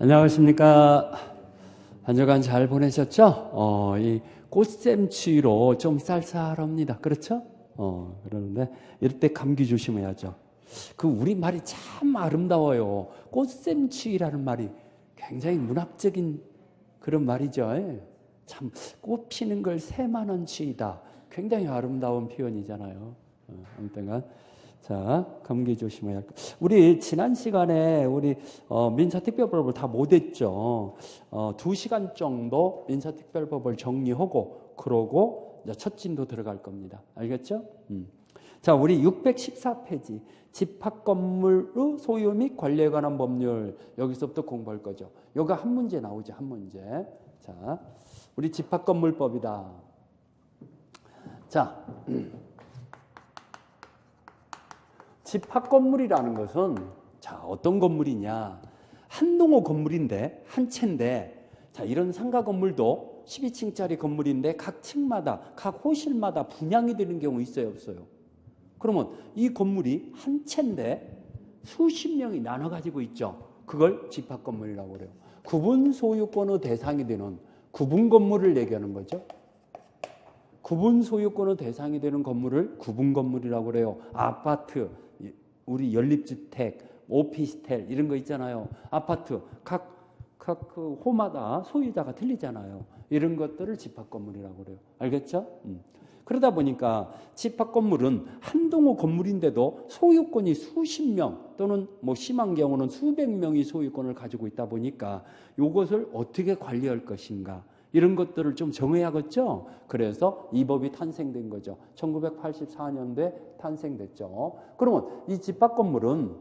안녕하십니까. 한 주간 잘 보내셨죠? 이 꽃샘추위로 좀 쌀쌀합니다. 그렇죠? 그러는데 이럴 때 감기 조심해야죠. 그 우리말이 참 아름다워요. 꽃샘추위라는 말이 굉장히 문학적인 그런 말이죠. 참 꽃 피는 걸 새만한 추위다. 굉장히 아름다운 표현이잖아요. 아무튼간 자, 감기 조심해야 할 거. 우리 지난 시간에 우리 민사특별법을 다 못했죠. 2시간 정도 민사특별법을 정리하고 그러고 이제 첫 진도 들어갈 겁니다. 알겠죠? 자, 우리 614페이지 집합건물의 소유 및 관리에 관한 법률 여기서부터 공부할 거죠. 여기가 한 문제 나오죠. 한 문제. 자, 우리 집합건물법이다. 자, 집합건물이라는 것은 자 어떤 건물이냐, 한 동호 건물인데 한 채인데, 자 이런 상가 건물도 12층짜리 건물인데 각 층마다 각 호실마다 분양이 되는 경우 있어요, 없어요? 그러면 이 건물이 한 채인데 수십 명이 나눠 가지고 있죠. 그걸 집합건물이라고 그래요. 구분 소유권의 대상이 되는 구분 건물을 얘기하는 거죠. 구분 소유권의 대상이 되는 건물을 구분 건물이라고 그래요. 아파트, 우리 연립주택, 오피스텔 이런 거 있잖아요. 아파트 각 그 호마다 소유자가 틀리잖아요. 이런 것들을 집합건물이라고 그래요. 알겠죠? 그러다 보니까 집합건물은 한 동호 건물인데도 소유권이 수십 명 또는 뭐 심한 경우는 수백 명이 소유권을 가지고 있다 보니까 이것을 어떻게 관리할 것인가, 이런 것들을 좀 정해야겠죠. 그래서 이 법이 탄생된 거죠. 1984년도에 탄생됐죠. 그러면 이 집합건물은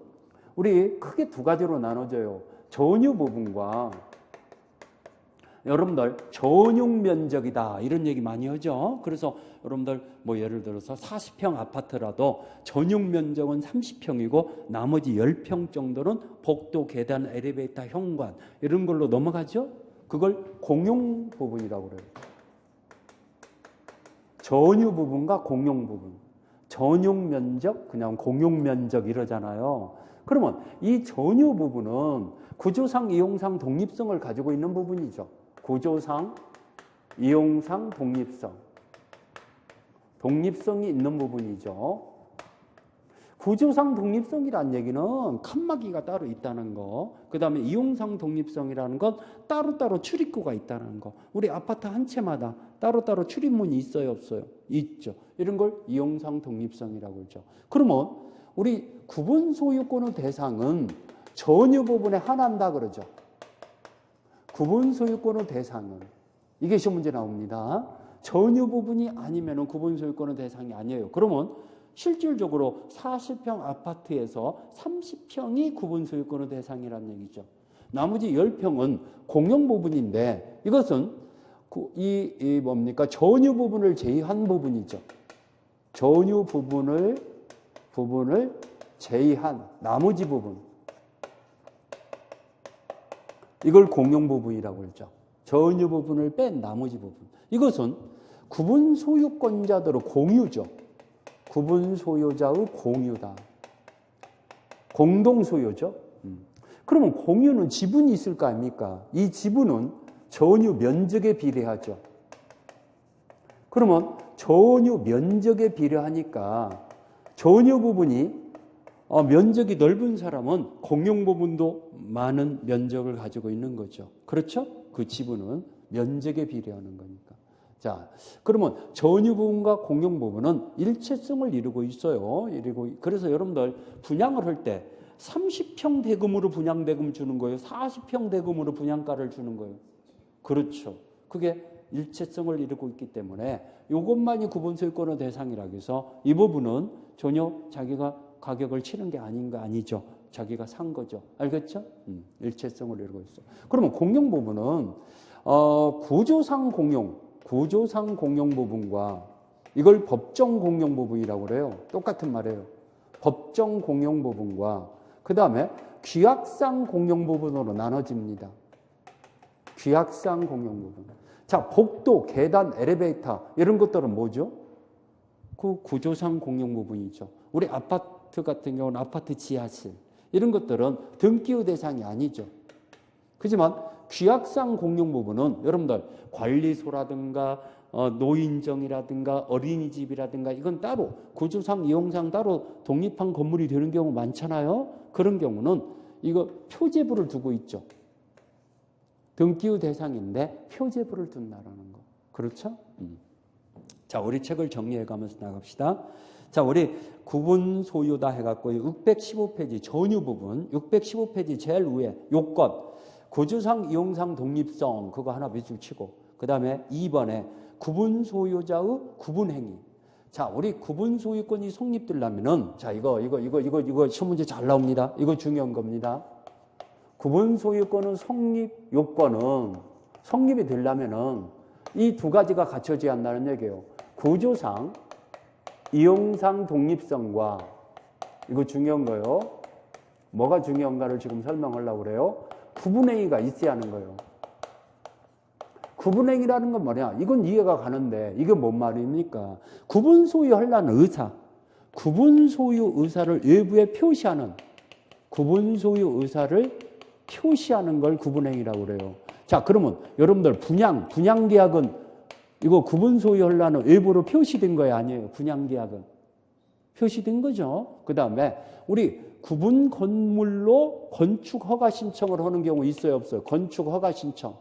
우리 크게 두 가지로 나눠져요. 전유 부분과, 여러분들 전용 면적이다 이런 얘기 많이 하죠. 그래서 여러분들 뭐 예를 들어서 40평 아파트라도 전용 면적은 30평이고 나머지 10평 정도는 복도, 계단, 엘리베이터, 현관 이런 걸로 넘어가죠. 그걸 공용 부분이라고 그래요. 전유 부분과 공용 부분. 전용 면적, 그냥 공용 면적 이러잖아요. 그러면 이 전유 부분은 구조상, 이용상 독립성을 가지고 있는 부분이죠. 구조상, 이용상 독립성. 독립성이 있는 부분이죠. 구조상 독립성이라는 얘기는 칸막이가 따로 있다는 거, 그 다음에 이용상 독립성이라는 건 따로따로 출입구가 있다는 거. 우리 아파트 한 채마다 따로따로 출입문이 있어요, 없어요? 있죠. 이런 걸 이용상 독립성이라고 그러죠. 그러면 우리 구분 소유권의 대상은 전유 부분에 한한다 그러죠. 구분 소유권의 대상은, 이게 시험 문제 나옵니다. 전유 부분이 아니면 구분 소유권의 대상이 아니에요. 그러면 실질적으로 40평 아파트에서 30평이 구분 소유권의 대상이라는 얘기죠. 나머지 10평은 공용 부분인데 이것은 뭡니까? 전유 부분을 제외한 부분이죠. 전유 부분을 제외한 나머지 부분. 이걸 공용 부분이라고 그러죠. 전유 부분을 뺀 나머지 부분. 이것은 구분 소유권자들의 공유죠. 구분 소유자의 공유다. 공동 소유죠. 그러면 공유는 지분이 있을 거 아닙니까? 이 지분은 전유 면적에 비례하죠. 그러면 전유 면적에 비례하니까 전유 부분이 면적이 넓은 사람은 공용 부분도 많은 면적을 가지고 있는 거죠. 그렇죠? 그 지분은 면적에 비례하는 거니까. 자, 그러면 전유 부분과 공용 부분은 일체성을 이루고 있어요. 그래서 여러분들 분양을 할 때 30평 대금으로 분양대금 주는 거예요? 40평 대금으로 분양가를 주는 거예요? 그렇죠. 그게 일체성을 이루고 있기 때문에 이것만이 구분 소유권의 대상이라고 해서 이 부분은 전혀 자기가 가격을 치른 게 아니죠. 자기가 산 거죠. 알겠죠? 일체성을 이루고 있어. 그러면 공용 부분은 구조상 공용 부분과 이걸 법정 공용 부분이라고 그래요. 똑같은 말이에요. 법정 공용 부분과 그 다음에 규약상 공용 부분으로 나눠집니다. 규약상 공용 부분. 자, 복도, 계단, 엘리베이터 이런 것들은 뭐죠? 그 구조상 공용 부분이죠. 우리 아파트 같은 경우는 아파트 지하실 이런 것들은 등기의 대상이 아니죠. 그렇지만 규약상 공용 부분은 여러분들 관리소라든가 노인정이라든가 어린이집이라든가 이건 따로 구조상 이용상 따로 독립한 건물이 되는 경우 많잖아요. 그런 경우는 이거 표제부를 두고 있죠. 등기의 대상인데 표제부를 둔다라는 거. 그렇죠? 자, 우리 책을 정리해 가면서 나갑시다. 자, 우리 구분 소유다 해갖고 615페이지 전유 부분, 615페이지 제일 위에 요건, 구조상 이용상 독립성 그거 하나 밑줄 치고, 그 다음에 2번에 구분 소유자의 구분 행위. 자, 우리 구분 소유권이 성립되려면은, 자, 이거 시험 문제 잘 나옵니다. 이거 중요한 겁니다. 구분 소유권은 요건은 성립이 되려면은 이 두 가지가 갖춰져야 한다는 얘기예요. 구조상, 이용상 독립성과, 이거 중요한 거예요. 뭐가 중요한가를 지금 설명하려고 그래요. 구분행위가 있어야 하는 거예요. 구분행위라는 건 뭐냐? 이건 이해가 가는데 이게 뭔 말입니까? 구분 소유하려는 의사, 구분 소유 의사를 외부에 표시하는, 구분 소유 의사를 표시하는 걸 구분행위라고 그래요. 자, 그러면 여러분들 분양계약은 이거 구분 소유하려는 외부로 표시된 거예요? 아니에요? 분양계약은. 표시된 거죠. 그 다음에 우리 구분 건물로 건축 허가 신청을 하는 경우 있어요? 없어요? 건축 허가 신청.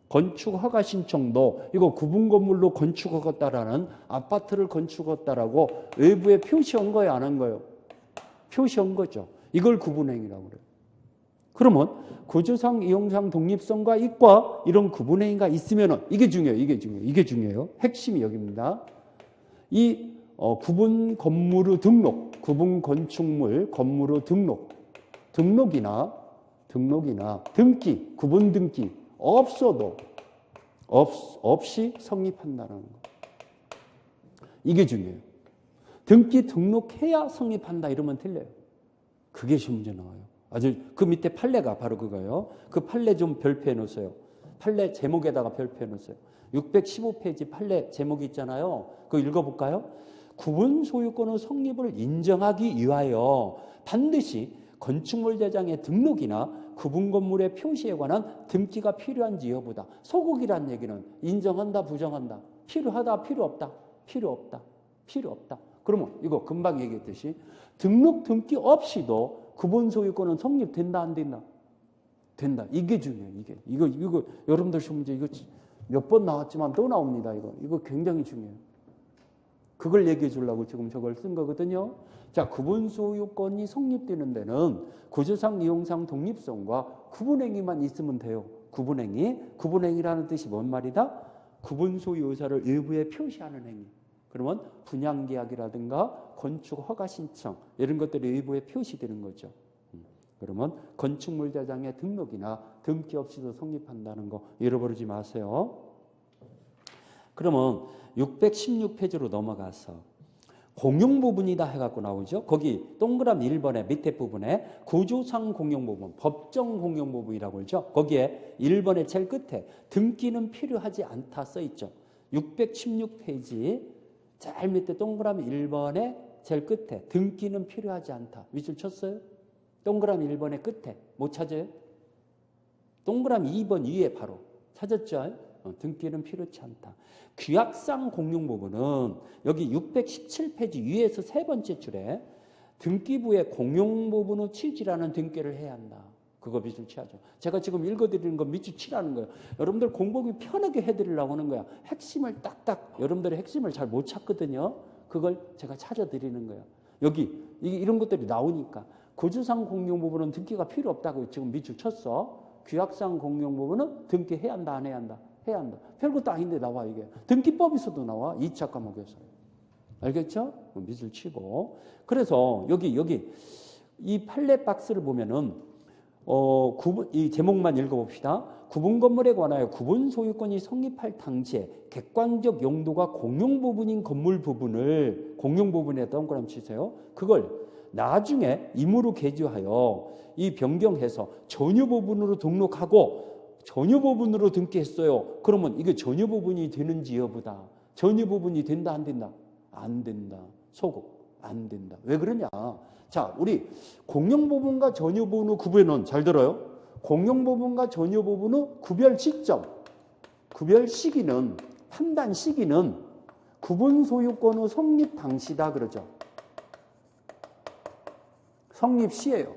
건축 허가 신청도 이거 구분 건물로 건축하겠다라는 아파트를 건축했다라고 외부에 표시한 거예요? 안 한 거예요? 표시한 거죠. 이걸 구분행위라고 그래요. 그러면 구조상, 이용상 독립성과 이과 이런 구분행위가 있으면은 이게 중요해요. 이게 중요해요. 핵심이 여기입니다. 이 구분 건물의 등록, 구분 건축물 건물의 등록이나 등기, 구분 등기 없어도 없이 성립한다는 거. 이게 중요해요. 등록해야 성립한다 이러면 틀려요. 그게 시험 문제 나와요. 아주 그 밑에 판례가 바로 그거예요. 그 판례 좀 별표해 놓으세요. 판례 제목에다가 별표해 놓으세요. 615페이지 판례 제목이 있잖아요. 그거 읽어볼까요? 구분 소유권의 성립을 인정하기 위하여 반드시 건축물 대장의 등록이나 구분 건물의 표시에 관한 등기가 필요한지 여부다. 소극이란 얘기는 인정한다, 부정한다. 필요하다, 필요 없다. 그러면 이거 금방 얘기했듯이 등기 없이도 구분 소유권은 성립된다, 안 된다? 된다. 이게 중요해요. 이거 여러분들 시험 문제 이거 몇 번 나왔지만 또 나옵니다. 이거 굉장히 중요해요. 그걸 얘기해 주려고 지금 저걸 쓴 거거든요. 자, 구분 소유권이 성립되는 데는 구조상, 이용상 독립성과 구분행위만 있으면 돼요. 구분행위라는 뜻이 뭔 말이다? 구분 소유 의사를 외부에 표시하는 행위. 그러면 분양계약이라든가 건축 허가 신청 이런 것들이 외부에 표시되는 거죠. 그러면 건축물 대장의 등록이나 등기 없이도 성립한다는 거 잃어버리지 마세요. 그러면 616페이지로 넘어가서 공용 부분이다 해갖고 나오죠. 거기 동그라미 1번의 밑에 부분에 구조상 공용 부분, 법정 공용 부분이라고 하죠. 거기에 1번의 제일 끝에 등기는 필요하지 않다 써있죠. 616페이지 제일 밑에 동그라미 1번의 제일 끝에 등기는 필요하지 않다. 밑줄 쳤어요? 동그라미 1번의 끝에 못 찾아요? 동그라미 2번 위에 바로 찾았죠? 등기는 필요치 않다. 규약상 공용 부분은 여기 617페이지 위에서 세 번째 줄에 등기부의 공용 부분의 취지라는 등기를 해야 한다. 그거 밑줄 쳐야죠. 제가 지금 읽어드리는 건 밑줄 치라는 거예요. 여러분들 공부하기 편하게 해드리려고 하는 거야. 핵심을 딱딱 여러분들의 핵심을 잘 못 찾거든요. 그걸 제가 찾아드리는 거예요. 여기 이런 것들이 나오니까 구조상 공용 부분은 등기가 필요 없다고 지금 밑줄 쳤어. 규약상 공용 부분은 등기해야 한다, 안 해야 한다? 해야 한다. 별것도 아닌데 나와 이게. 등기법에서도 나와. 2차 과목에서. 알겠죠? 밑줄 치고. 그래서 여기 이 판례 박스를 보면은 이 제목만 읽어봅시다. 구분 건물에 관하여 구분 소유권이 성립할 당시에 객관적 용도가 공용 부분인 건물 부분을 공용 부분에 동그라미 치세요. 그걸 나중에 임의로 개조하여 이 변경해서 전유 부분으로 등록하고 전유 부분으로 등기했어요. 그러면 이게 전유 부분이 되는지 여부다. 전유 부분이 된다, 안 된다? 안 된다. 소극. 안 된다. 왜 그러냐? 자, 우리 공용 부분과 전유 부분의 구분은 잘 들어요. 공용부분과 전유부분의 구별 시점, 구별 시기는, 판단 시기는 구분소유권의 성립 당시다 그러죠. 성립 시예요.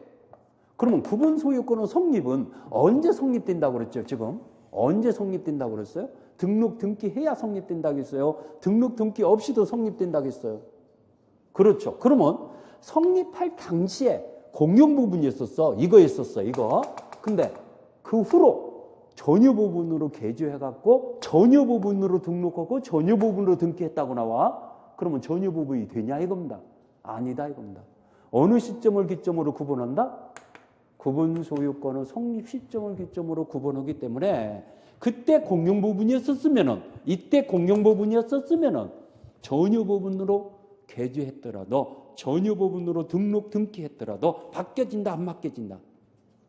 그러면 구분소유권의 성립은 언제 성립된다고 그랬죠, 지금? 언제 성립된다고 그랬어요? 등록, 등기해야 성립된다고 했어요? 등록, 등기 없이도 성립된다고 했어요? 그렇죠. 그러면 성립할 당시에 공용부분이었었어. 이거였었어, 이거. 근데 그 후로 전유부분으로 개조해갖고 전유부분으로 등록하고 전유부분으로 등기했다고 나와. 그러면 전유부분이 되냐 이겁니다. 아니다 이겁니다. 어느 시점을 기점으로 구분한다? 구분소유권의 성립 시점을 기점으로 구분하기 때문에 그때 공용부분이었었으면은, 이때 공용부분이었었으면은 전유부분으로 개조했더라도, 전유부분으로 등록 등기했더라도 바뀌어진다 안 바뀌어진다?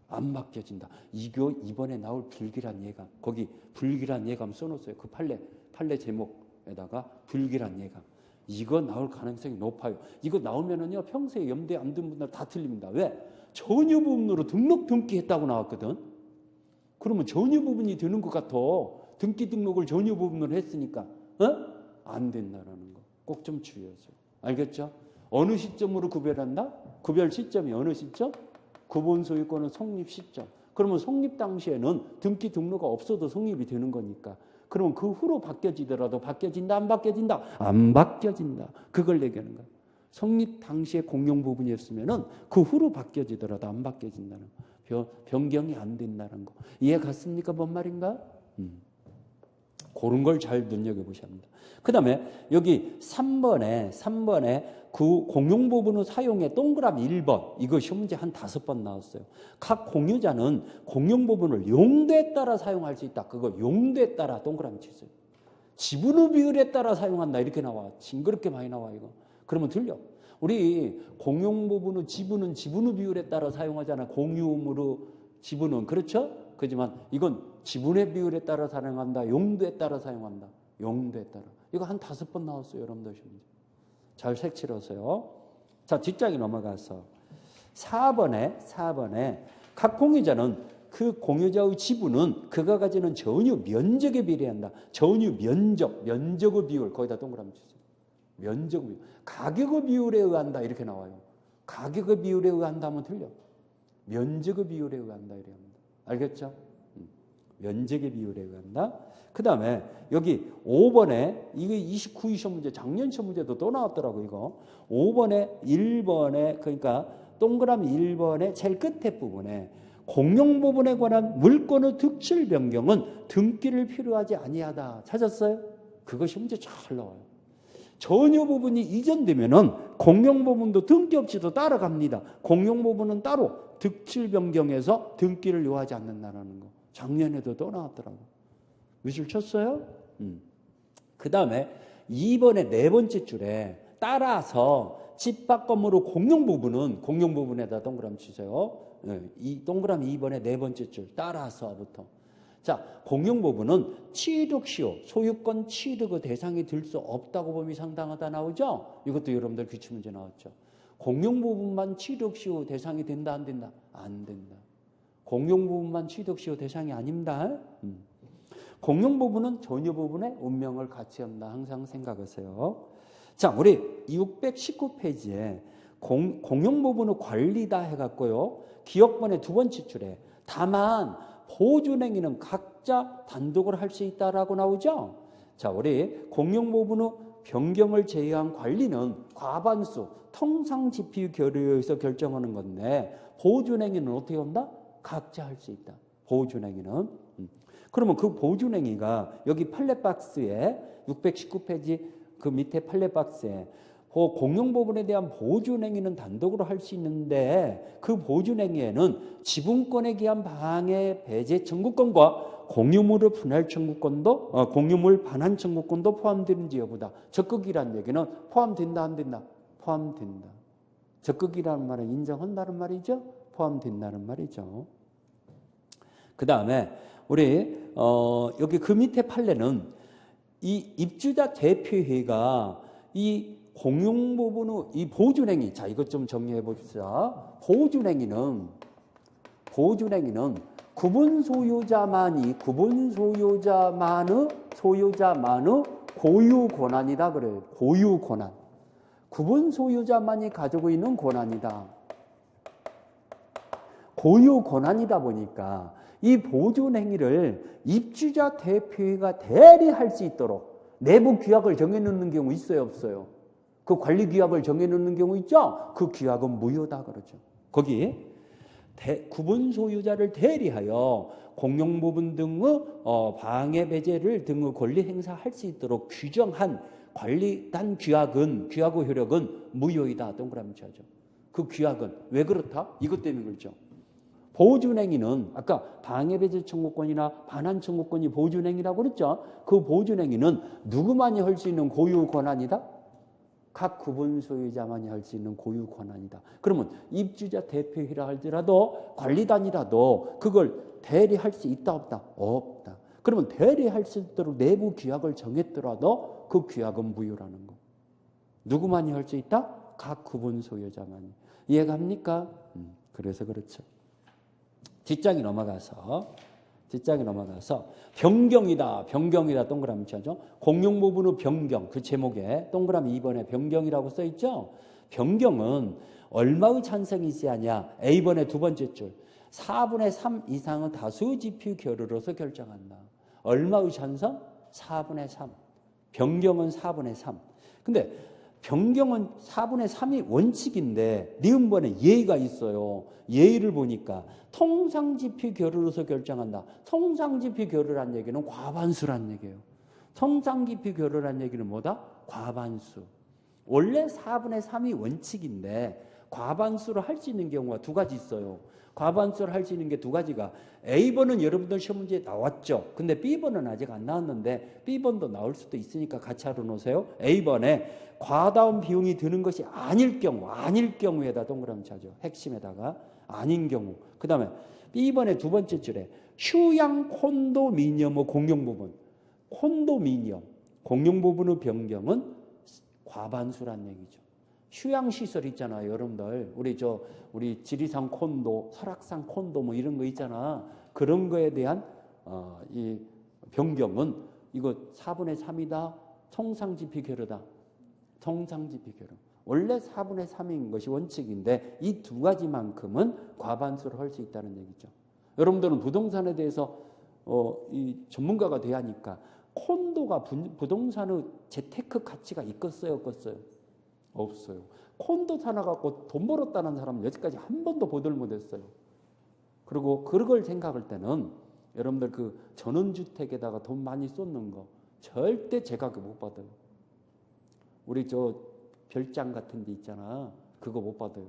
안 바뀌어진다. 이거 이번에 나올 불길한 예감, 거기 불길한 예감 써놓았어요. 그 판례 제목에다가 불길한 예감. 이거 나올 가능성이 높아요. 이거 나오면은요 평소에 염두에 안 둔 분들 다 틀립니다. 왜? 전유부분으로 등록 등기했다고 나왔거든. 그러면 전유부분이 되는 것 같아. 등기 등록을 전유부분으로 했으니까 안 된다라는 거 꼭 좀 주의하세요. 알겠죠? 어느 시점으로 구별한다? 구별 시점이 어느 시점? 구분소유권은 성립 시점. 그러면 성립 당시에는 등기 등록가 없어도 성립이 되는 거니까. 그러면 그 후로 바뀌어지더라도 바뀌어진다 안 바뀌어진다? 안 바뀌어진다. 그걸 얘기하는 거야. 성립 당시에 공용 부분이었으면은 그 후로 바뀌어지더라도 안 바뀌어진다는 거. 변경이 안 된다는 거. 이해 갔습니까? 뭔 말인가? 그런 걸 잘 눈여겨보셔야 합니다. 그 다음에 여기 3번에 그 공용 부분의 사용에 동그라미 1번. 이거 시험 문제 한 5번 나왔어요. 각 공유자는 공용 부분을 용도에 따라 사용할 수 있다. 그거 용도에 따라 동그라미 치세요. 지분의 비율에 따라 사용한다. 이렇게 나와. 징그럽게 많이 나와 이거. 그러면 틀려. 우리 공용 부분의 지분은 지분의 비율에 따라 사용하잖아. 공유물의 지분은. 그렇죠? 그렇지만 이건 지분의 비율에 따라 사용한다. 용도에 따라 사용한다. 용도에 따라. 이거 한 5번 나왔어요. 여러분들 시험 문제. 잘 색칠하세요. 자, 뒷장에 넘어가서 4번에 각 공유자는 그 공유자의 지분은 그가 가지는 전유 면적에 비례한다. 전유 면적의 비율. 거기다 동그라미 주세요. 면적의 비율. 가격의 비율에 의한다. 이렇게 나와요. 가격의 비율에 의한다면 틀려. 면적의 비율에 의한다. 이렇게 합니다. 알겠죠? 면적의 비율에 의한다. 그 다음에 여기 5번에 이게 29위 시험 문제, 작년 시험 문제도 또 나왔더라고 이거. 5번에 1번에 그러니까 동그라미 1번의 제일 끝에 부분에 공용 부분에 관한 물권의 득실 변경은 등기를 필요하지 아니하다. 찾았어요? 그것이 문제 잘 나와요. 전유 부분이 이전되면은 공용 부분도 등기 없이도 따라갑니다. 공용 부분은 따로 득실 변경해서 등기를 요하지 않는다는 거. 작년에도 또 나왔더라고. 미술 쳤어요? 그 다음에 2번의 네 번째 줄에 따라서 집합 건물의 공용 부분에다 동그라미 치세요. 이 동그라미 2번의 네 번째 줄 따라서부터. 자, 공용 부분은 취득시효, 소유권 취득의 대상이 될 수 없다고 범위 상당하다 나오죠? 이것도 여러분들 기출문제 나왔죠. 공용 부분만 취득시효 대상이 된다 안 된다? 안 된다. 공용 부분만 취득시효 대상이 아닙니다. 공용 부분은 전유 부분의 운명을 같이 한다. 항상 생각하세요. 자, 우리 619페이지에 공용 부분의 관리다 해갖고요. 기억번의 두 번째 줄에 다만 보존행위는 각자 단독으로 할 수 있다라고 나오죠. 자, 우리 공용 부분의 변경을 제외한 관리는 과반수, 통상지표 결의에서 결정하는 건데 보존행위는 어떻게 한다? 각자 할 수 있다. 보존행위는. 그러면 그 보존행위가 여기 판례박스에 619페이지 그 밑에 판례박스에 그 공용 부분에 대한 보존행위는 단독으로 할 수 있는데 그 보존행위에는 지분권에 기한 방해, 배제 청구권과 공유물을 분할 청구권도 공유물 반환 청구권도 포함되는지 여부다. 적극이라는 얘기는 포함된다 안 된다? 포함된다. 적극이라는 말은 인정한다는 말이죠. 포함된다는 말이죠. 그 다음에 우리 여기 그 밑에 판례는 이 입주자 대표회의가 이 공용 부분의 이 보존행위, 자 이것 좀 정리해 봅시다. 보존행위는 보존행위는 구분 소유자만의 고유 권한이다 그래요. 고유 권한. 구분 소유자만이 가지고 있는 권한이다. 고유 권한이다 보니까 이 보존행위를 입주자 대표회가 대리할 수 있도록 내부 규약을 정해놓는 경우 있어요, 없어요? 그 관리 규약을 정해놓는 경우 있죠? 그 규약은 무효다 그러죠. 거기 구분 소유자를 대리하여 공용 부분 등의 방해 배제를 등의 권리 행사할 수 있도록 규정한 관리단 규약의 효력은 무효이다. 동그라미 쳐야죠. 그 규약은 왜 그렇다? 이것 때문에 그렇죠. 보존행위는 아까 방해 배제 청구권이나 반환 청구권이 보존행위라고 그랬죠. 그 보존행위는 누구만이 할 수 있는 고유 권한이다? 각 구분 소유자만이 할 수 있는 고유 권한이다. 그러면 입주자 대표회라 할지라도 관리단이라도 그걸 대리할 수 있다 없다? 없다. 그러면 대리할 수 있도록 내부 규약을 정했더라도 그 규약은 무효라는 거. 누구만이 할 수 있다? 각 구분 소유자만이. 이해갑니까? 그래서 그렇죠. 뒷장이 넘어가서 변경이다 동그라미 쳐죠. 공용 부분의 변경, 그 제목에 동그라미 2번에 변경이라고 써있죠. 변경은 얼마의 찬성이 있어야 하냐. A번의 두 번째 줄 4분의 3 이상의 다수 지표 결의로서 결정한다. 얼마의 찬성? 4분의 3. 변경은 4분의 3. 근데 변경은 4분의 3이 원칙인데 니은번에 예의가 있어요. 예의를 보니까 통상지표 결의로서 결정한다. 통상지표 결의란 얘기는 과반수란 얘기예요. 통상지표 결의란 얘기는 뭐다? 과반수. 원래 4분의 3이 원칙인데 과반수로 할 수 있는 경우가 두 가지 있어요. 과반수를 할 수 있는 게 두 가지가 A번은 여러분들 시험 문제에 나왔죠. 근데 B번은 아직 안 나왔는데 B번도 나올 수도 있으니까 같이 알아놓으세요. A번에 과다운 비용이 드는 것이 아닐 경우에다 동그라미 쳐죠. 핵심에다가 아닌 경우. 그 다음에 B번의 두 번째 줄에 휴양 콘도미니엄의 공용 부분. 콘도미니엄. 공용 부분의 변경은 과반수란 얘기죠. 휴양시설 있잖아요, 여러분들. 우리 지리산 콘도, 설악산 콘도 뭐 이런 거 있잖아. 그런 거에 대한, 이 변경은 이거 4분의 3이다. 통상지표 결의다. 통상지표 결의. 원래 4분의 3인 것이 원칙인데 이 두 가지만큼은 과반수를 할 수 있다는 얘기죠. 여러분들은 부동산에 대해서 이 전문가가 돼야 하니까 콘도가 부동산의 재테크 가치가 있겠어요, 없겠어요? 없어요. 콘도 사놔갖고 돈 벌었다는 사람은 여지까지 한 번도 보들 못했어요. 그리고 그걸 생각할 때는 여러분들 그 전원주택에다가 돈 많이 쏟는 거 절대 제가 못 받아요. 우리 별장 같은 데 있잖아. 그거 못 받아요.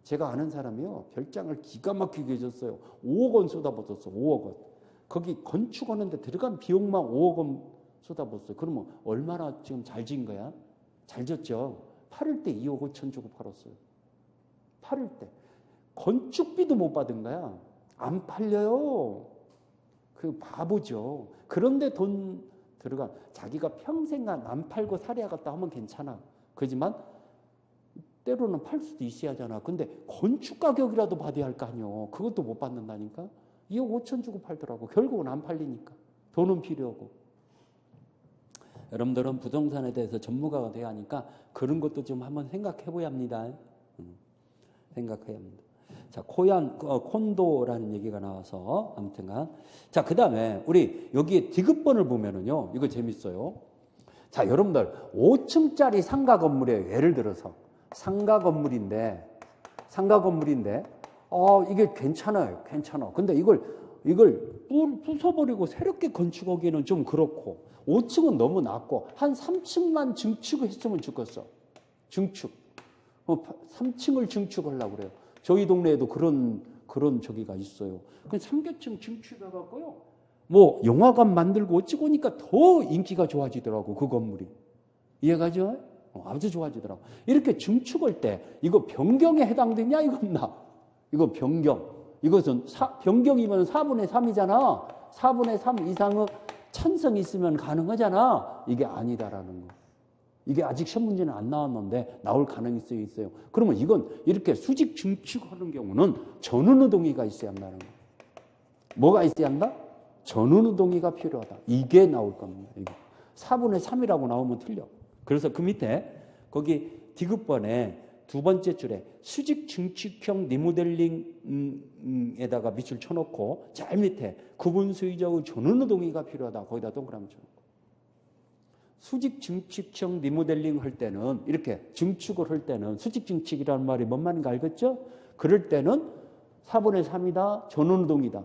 제가 아는 사람이요. 별장을 기가 막히게 해줬어요. 5억 원 쏟아붓었어. 5억 원. 거기 건축하는데 들어간 비용만 5억 원 쏟아붓었어요. 그러면 얼마나 지금 잘 지은 거야? 잘 졌죠. 팔을 때 2억 5천 주고 팔았어요. 팔을 때. 건축비도 못 받은 거야. 안 팔려요. 그 바보죠. 그런데 돈 들어가. 자기가 평생간 안 팔고 살아야겠다 하면 괜찮아. 그렇지만 때로는 팔 수도 있어야 하잖아. 근데 건축 가격이라도 받아야 할 거 아니요. 그것도 못 받는다니까. 2억 5천 주고 팔더라고. 결국은 안 팔리니까. 돈은 필요하고. 여러분들은 부동산에 대해서 전문가가 돼야 하니까 그런 것도 좀 한번 생각해 봐야 합니다. 생각해야 합니다. 자, 콘도라는 얘기가 나와서 아무튼간. 자, 그 다음에 우리 여기에 디귿번을 보면은요, 이거 재밌어요. 자, 여러분들 5층짜리 상가 건물이에요. 예를 들어서 상가 건물인데 이게 괜찮아요. 괜찮아. 근데 이걸 부숴버리고 새롭게 건축하기에는 좀 그렇고 5층은 너무 낮고 한 3층만 증축을 했으면 좋겠어. 증축. 3층을 증축하려고 그래요. 저희 동네에도 그런 저기가 있어요. 그 3교층 증축해갖고요. 뭐 영화관 만들고 어찌고 보니까 더 인기가 좋아지더라고. 그 건물이. 이해가죠? 아주 좋아지더라고. 이렇게 증축할 때 이거 변경에 해당되냐 이겁나? 이거 변경. 이것은 변경이면 4분의 3이잖아. 4분의 3 이상의 찬성이 있으면 가능하잖아. 이게 아니다라는 거. 이게 아직 시험 문제는 안 나왔는데 나올 가능성이 있어요. 그러면 이건 이렇게 수직 증축하는 경우는 전원의 동의가 있어야 한다는 거. 뭐가 있어야 한다? 전운의 동의가 필요하다. 이게 나올 겁니다. 이게. 4분의 3이라고 나오면 틀려. 그래서 그 밑에 거기 디귿번에 두 번째 줄에 수직 증축형 리모델링에다가 밑줄 쳐놓고 제일 밑에 구분수의자의 전운의 동의가 필요하다. 거기다 동그라미 쳐놓고. 수직 증축형 리모델링 할 때는 이렇게 증축을 할 때는 수직 증축이라는 말이 뭔 말인가 알겠죠? 그럴 때는 4분의 3이다. 전운의 동의다.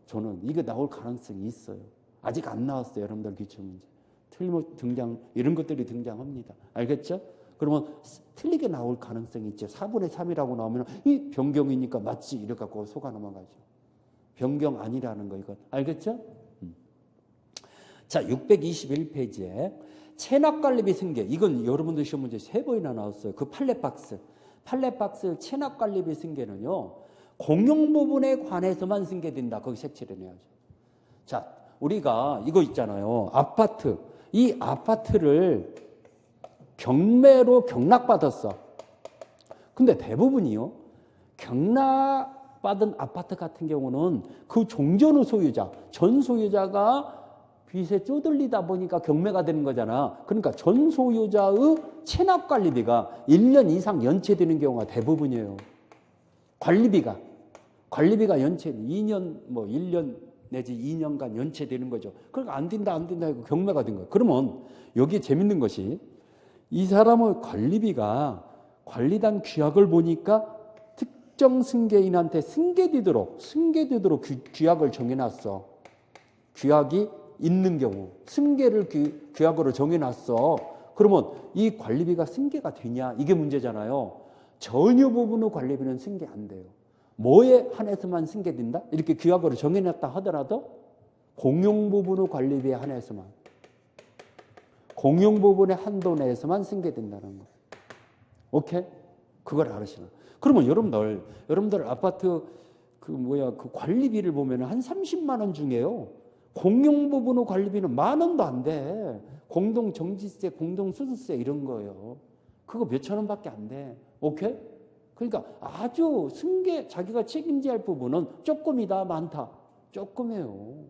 저는 이거 나올 가능성이 있어요. 아직 안 나왔어요. 여러분들 기출문제. 틀림 등장, 이런 것들이 등장합니다. 알겠죠? 그러면 틀리게 나올 가능성이 있죠. 4분의 3이라고 나오면 이 변경이니까 맞지 이렇게 갖고 속아 넘어가죠. 변경 아니라는 거 이거 알겠죠? 자, 621페이지에 체납관리비 승계. 이건 여러분들 시험 문제 3번이나 나왔어요. 그 판례박스. 판례박스 체납관리비 승계는요. 공용 부분에 관해서만 승계된다. 거기 색칠해 내야죠. 자, 우리가 이거 있잖아요. 아파트. 이 아파트를 경매로 경락받았어. 근데 대부분이요. 경락받은 아파트 같은 경우는 그 종전의 소유자, 전 소유자가 빚에 쪼들리다 보니까 경매가 되는 거잖아. 그러니까 전 소유자의 체납관리비가 1년 이상 연체되는 경우가 대부분이에요. 관리비가 연체, 2년, 1년 내지 2년간 연체되는 거죠. 그러니까 안 된다 하고 경매가 된 거예요. 그러면 여기 재밌는 것이 이 사람의 관리비가 관리단 규약을 보니까 특정 승계인한테 승계되도록 규약을 정해놨어. 규약이 있는 경우 승계를 규약으로 정해놨어. 그러면 이 관리비가 승계가 되냐? 이게 문제잖아요. 전유 부분의 관리비는 승계 안 돼요. 뭐에 한해서만 승계된다? 이렇게 규약으로 정해놨다 하더라도 공용 부분의 관리비에 한해서만, 공용 부분의 한도 내에서만 승계된다는 거. 오케이? 그걸 알으시나? 그러면 여러분들 아파트 그 관리비를 보면 한 30만 원 중에요. 공용 부분의 관리비는 10,000원도 안 돼. 공동 정지세, 공동 수수세 이런 거예요. 그거 몇천 원밖에 안 돼. 오케이? 그러니까 아주 자기가 책임져야 할 부분은 조금이다, 많다. 조금이에요.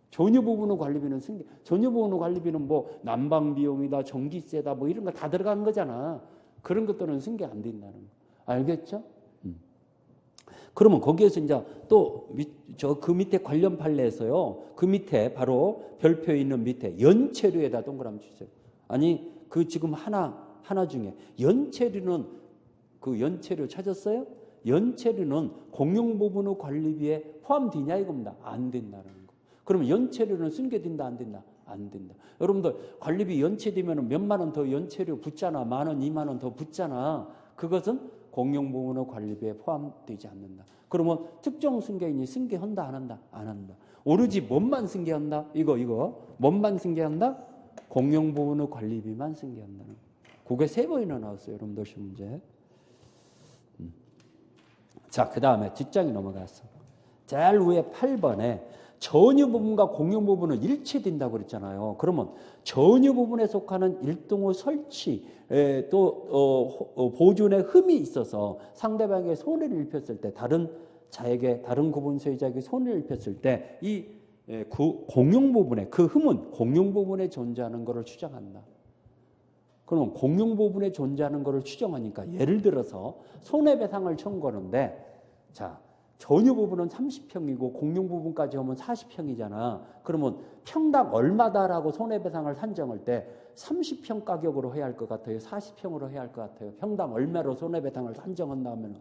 전유 부분의 관리비는 전유 부분의 관리비는 난방 비용이다, 전기세다, 이런 거 다 들어간 거잖아. 그런 것들은 승계 안 된다는 거. 알겠죠? 그러면 거기에서 이제 또 그 밑에 관련 판례에서요. 그 밑에 바로 별표에 있는 밑에 연체료에다 동그라미 주세요. 아니 그 지금 하나 중에 연체료는 그 연체료 찾았어요? 연체료는 공용 부분의 관리비에 포함되냐 이겁니다. 안 된다는 거. 그러면 연체료는 승계된다 안 된다? 안 된다. 여러분들 관리비 연체되면 몇만 원 더 연체료 붙잖아. 10,000원, 20,000원 더 붙잖아. 그것은 공용 부분의 관리비에 포함되지 않는다. 그러면 특정 승계인이 승계한다 안 한다? 안 한다. 오로지 뭔만 승계한다? 이거 뭔만 승계한다? 공용 부분의 관리비만 승계한다는 거. 그게 3번이나 나왔어요. 여러분들 시험 문제. 자, 그 다음에 뒷장이 넘어갔어. 제일 위에 8번에 전유 부분과 공용 부분은 일치된다고 그랬잖아요. 그러면 전유 부분에 속하는 일동의 설치, 또 보존에 흠이 있어서 상대방에게 손해를 입혔을 때, 다른 구분 소유자에게 손해를 입혔을 때 이 공용 부분에 그 흠은 공용 부분에 존재하는 것을 추정한다. 그럼 공용 부분에 존재하는 것을 추정하니까 예를 들어서 손해배상을 청구하는데, 자, 전유 부분은 30평이고 공용 부분까지 하면 40평이잖아. 그러면 평당 얼마다라고 손해배상을 산정할 때 30평 가격으로 해야 할 것 같아요? 40평으로 해야 할 것 같아요? 평당 얼마로 손해배상을 산정한다면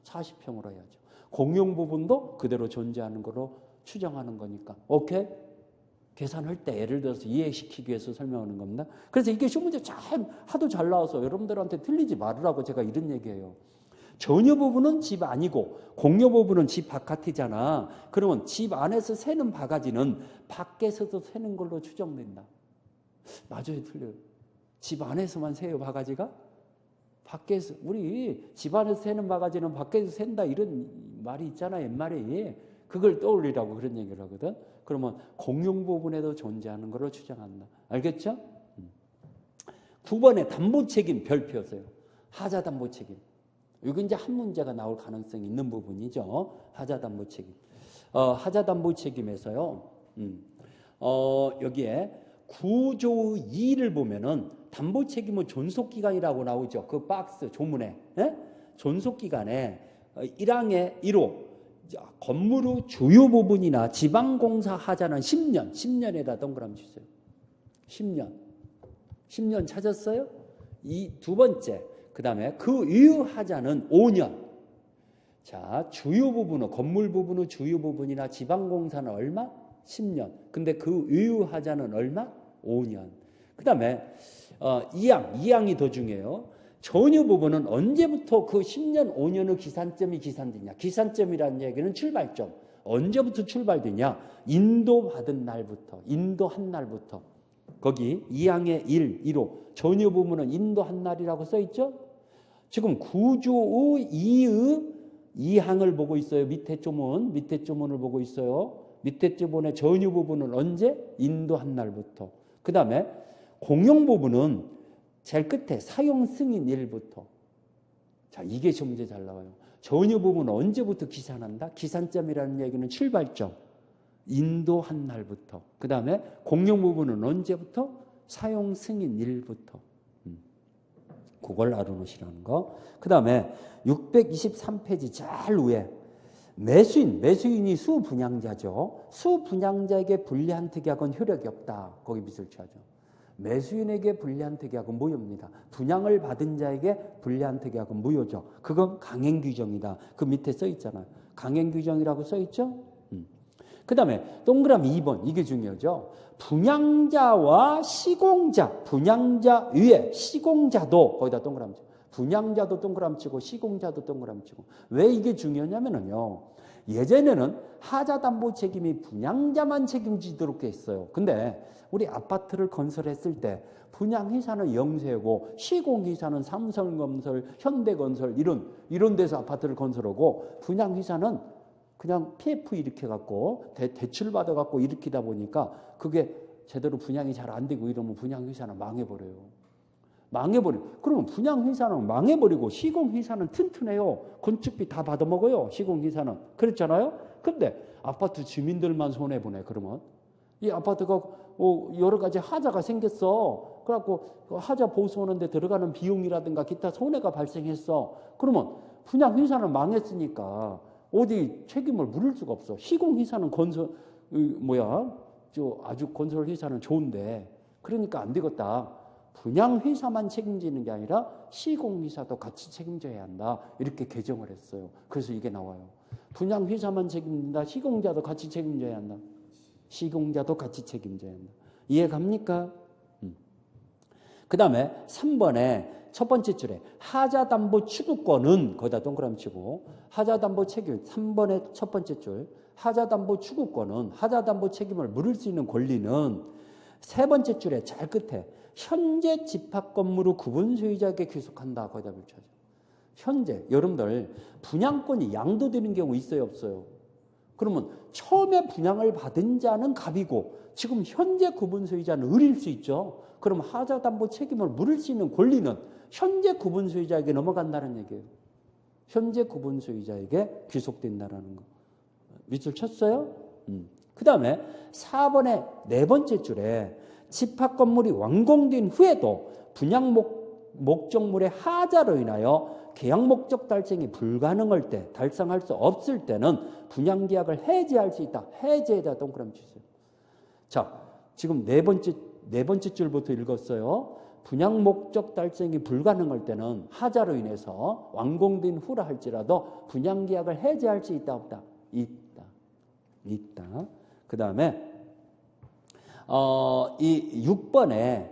40평으로 해야죠. 공용 부분도 그대로 존재하는 거로 추정하는 거니까. 오케이? 계산할 때 예를 들어서 이해시키기 위해서 설명하는 겁니다. 그래서 이게 시험 문제 하도 잘 나와서 여러분들한테 틀리지 말으라고 제가 이런 얘기해요. 전유 부분은 집 안이고 공유 부분은 집 바깥이잖아. 그러면 집 안에서 새는 바가지는 밖에서도 새는 걸로 추정된다. 맞아요, 틀려요? 집 안에서만 새요, 바가지가? 밖에서, 우리 집 안에서 새는 바가지는 밖에서 샌다 이런 말이 있잖아, 옛말에. 그걸 떠올리라고 그런 얘기를 하거든. 그러면 공용 부분에도 존재하는 걸로 추정한다. 알겠죠? 9번에 담보 책임 별표였어요. 하자 담보 책임. 이건 이제 한 문제가 나올 가능성이 있는 부분이죠. 하자 담보 책임. 하자담보 책임에서요. 여기에 구조 2를 보면은 담보 책임은 존속기간이라고 나오죠. 그 박스 조문에. 예? 존속기간에 1항의 1호 건물의 주요 부분이나 지방공사 하자는 10년, 10년에다 동그라미 주세요. 10년 찾았어요? 이 두 번째, 그 다음에 그 이후 하자는 5년. 자, 주요 부분은, 건물 부분의 주요 부분이나 지방공사는 얼마? 10년. 근데 그 이후 하자는 얼마? 5년. 그 다음에 2항이 더 중요해요. 전유 부분은 언제부터 그 10년, 5년의 기산점이 기산되냐? 기산점이라는 얘기는 출발점. 언제부터 출발되냐? 인도받은 날부터, 인도한 날부터. 거기 2항의 1, 1호. 전유 부분은 인도한 날이라고 써있죠? 지금 구조의 2항을 보고 있어요. 밑에 조문을 보고 있어요. 밑에 조문의 전유 부분은 언제? 인도한 날부터. 그 다음에 공용 부분은 제일 끝에 사용 승인일부터. 자, 이게 좀 문제 잘 나와요. 전유 부분은 언제부터 기산한다? 기산점이라는 얘기는 출발점. 인도한 날부터. 그 다음에 공용 부분은 언제부터? 사용 승인일부터. 그걸 알아놓으시라는 거. 그 다음에 623페이지 잘 위에 매수인이 수분양자죠. 수분양자에게 불리한 특약은 효력이 없다. 거기 밑을 쳐야죠. 매수인에게 불리한 특약은 무효입니다. 분양을 받은 자에게 불리한 특약은 무효죠. 그건 강행규정이다. 그 밑에 써 있잖아요. 강행규정이라고 써 있죠. 그 다음에 동그라미 2번, 이게 중요하죠. 분양자와 시공자, 분양자 위에 시공자도 거기다 동그라미 치고, 분양자도 동그라미 치고 시공자도 동그라미 치고. 왜 이게 중요하냐면요, 예전에는 하자담보 책임이 분양자만 책임지도록 돼 있어요. 근데 우리 아파트를 건설했을 때 분양회사는 영세고 시공회사는 삼성건설, 현대건설 이런 데서 아파트를 건설하고, 분양회사는 그냥 PF 일으켜갖고 대출받아갖고 일으키다 보니까 그게 제대로 분양이 잘 안 되고 이러면 분양회사는 망해버려요. 그러면 분양회사는 망해버리고 시공회사는 튼튼해요. 건축비 다 받아먹어요. 시공회사는. 그렇잖아요. 근데 아파트 주민들만 손해보네. 그러면 이 아파트가 여러 가지 하자가 생겼어. 그래갖고 하자 보수하는데 들어가는 비용이라든가 기타 손해가 발생했어. 그러면 분양회사는 망했으니까 어디 책임을 물을 수가 없어. 시공회사는 아주 건설회사는 좋은데, 그러니까 안 되겠다. 분양회사만 책임지는 게 아니라 시공회사도 같이 책임져야 한다. 이렇게 개정을 했어요. 그래서 이게 나와요. 분양회사만 책임진다. 시공자도 같이 책임져야 한다. 시공자도 같이 책임져야 한다. 이해 갑니까? 그 다음에 3번에 첫 번째 줄에 하자담보 추구권은 거기다 동그라미 치고, 하자담보 책임 3번의 첫 번째 줄, 하자담보 추구권은, 하자담보 책임을 물을 수 있는 권리는 세 번째 줄에 잘 끝에 현재 집합건물의 구분 소유자에게 귀속한다. 거기다 붙여줘. 현재 여러분들 분양권이 양도되는 경우 있어요, 없어요? 그러면 처음에 분양을 받은 자는 갑이고 지금 현재 구분 소유자는 을일 수 있죠. 그럼 하자담보 책임을 물을 수 있는 권리는 현재 구분 소유자에게 넘어간다는 얘기예요. 현재 구분 소유자에게 귀속된다는 거. 밑줄 쳤어요? 그 다음에 4번의 네 번째 줄에 집합 건물이 완공된 후에도 분양 목적물의 하자로 인하여 계약 목적 달성이 불가능할 때, 달성할 수 없을 때는 분양 계약을 해지할 수 있다. 해지에다 동그라미 주세요. 자, 지금 네 번째 줄부터 읽었어요. 분양 목적 달성이 불가능할 때는 하자로 인해서 완공된 후라 할지라도 분양 계약을 해지할 수 있다, 없다? 있다. 그 다음에 이 6번에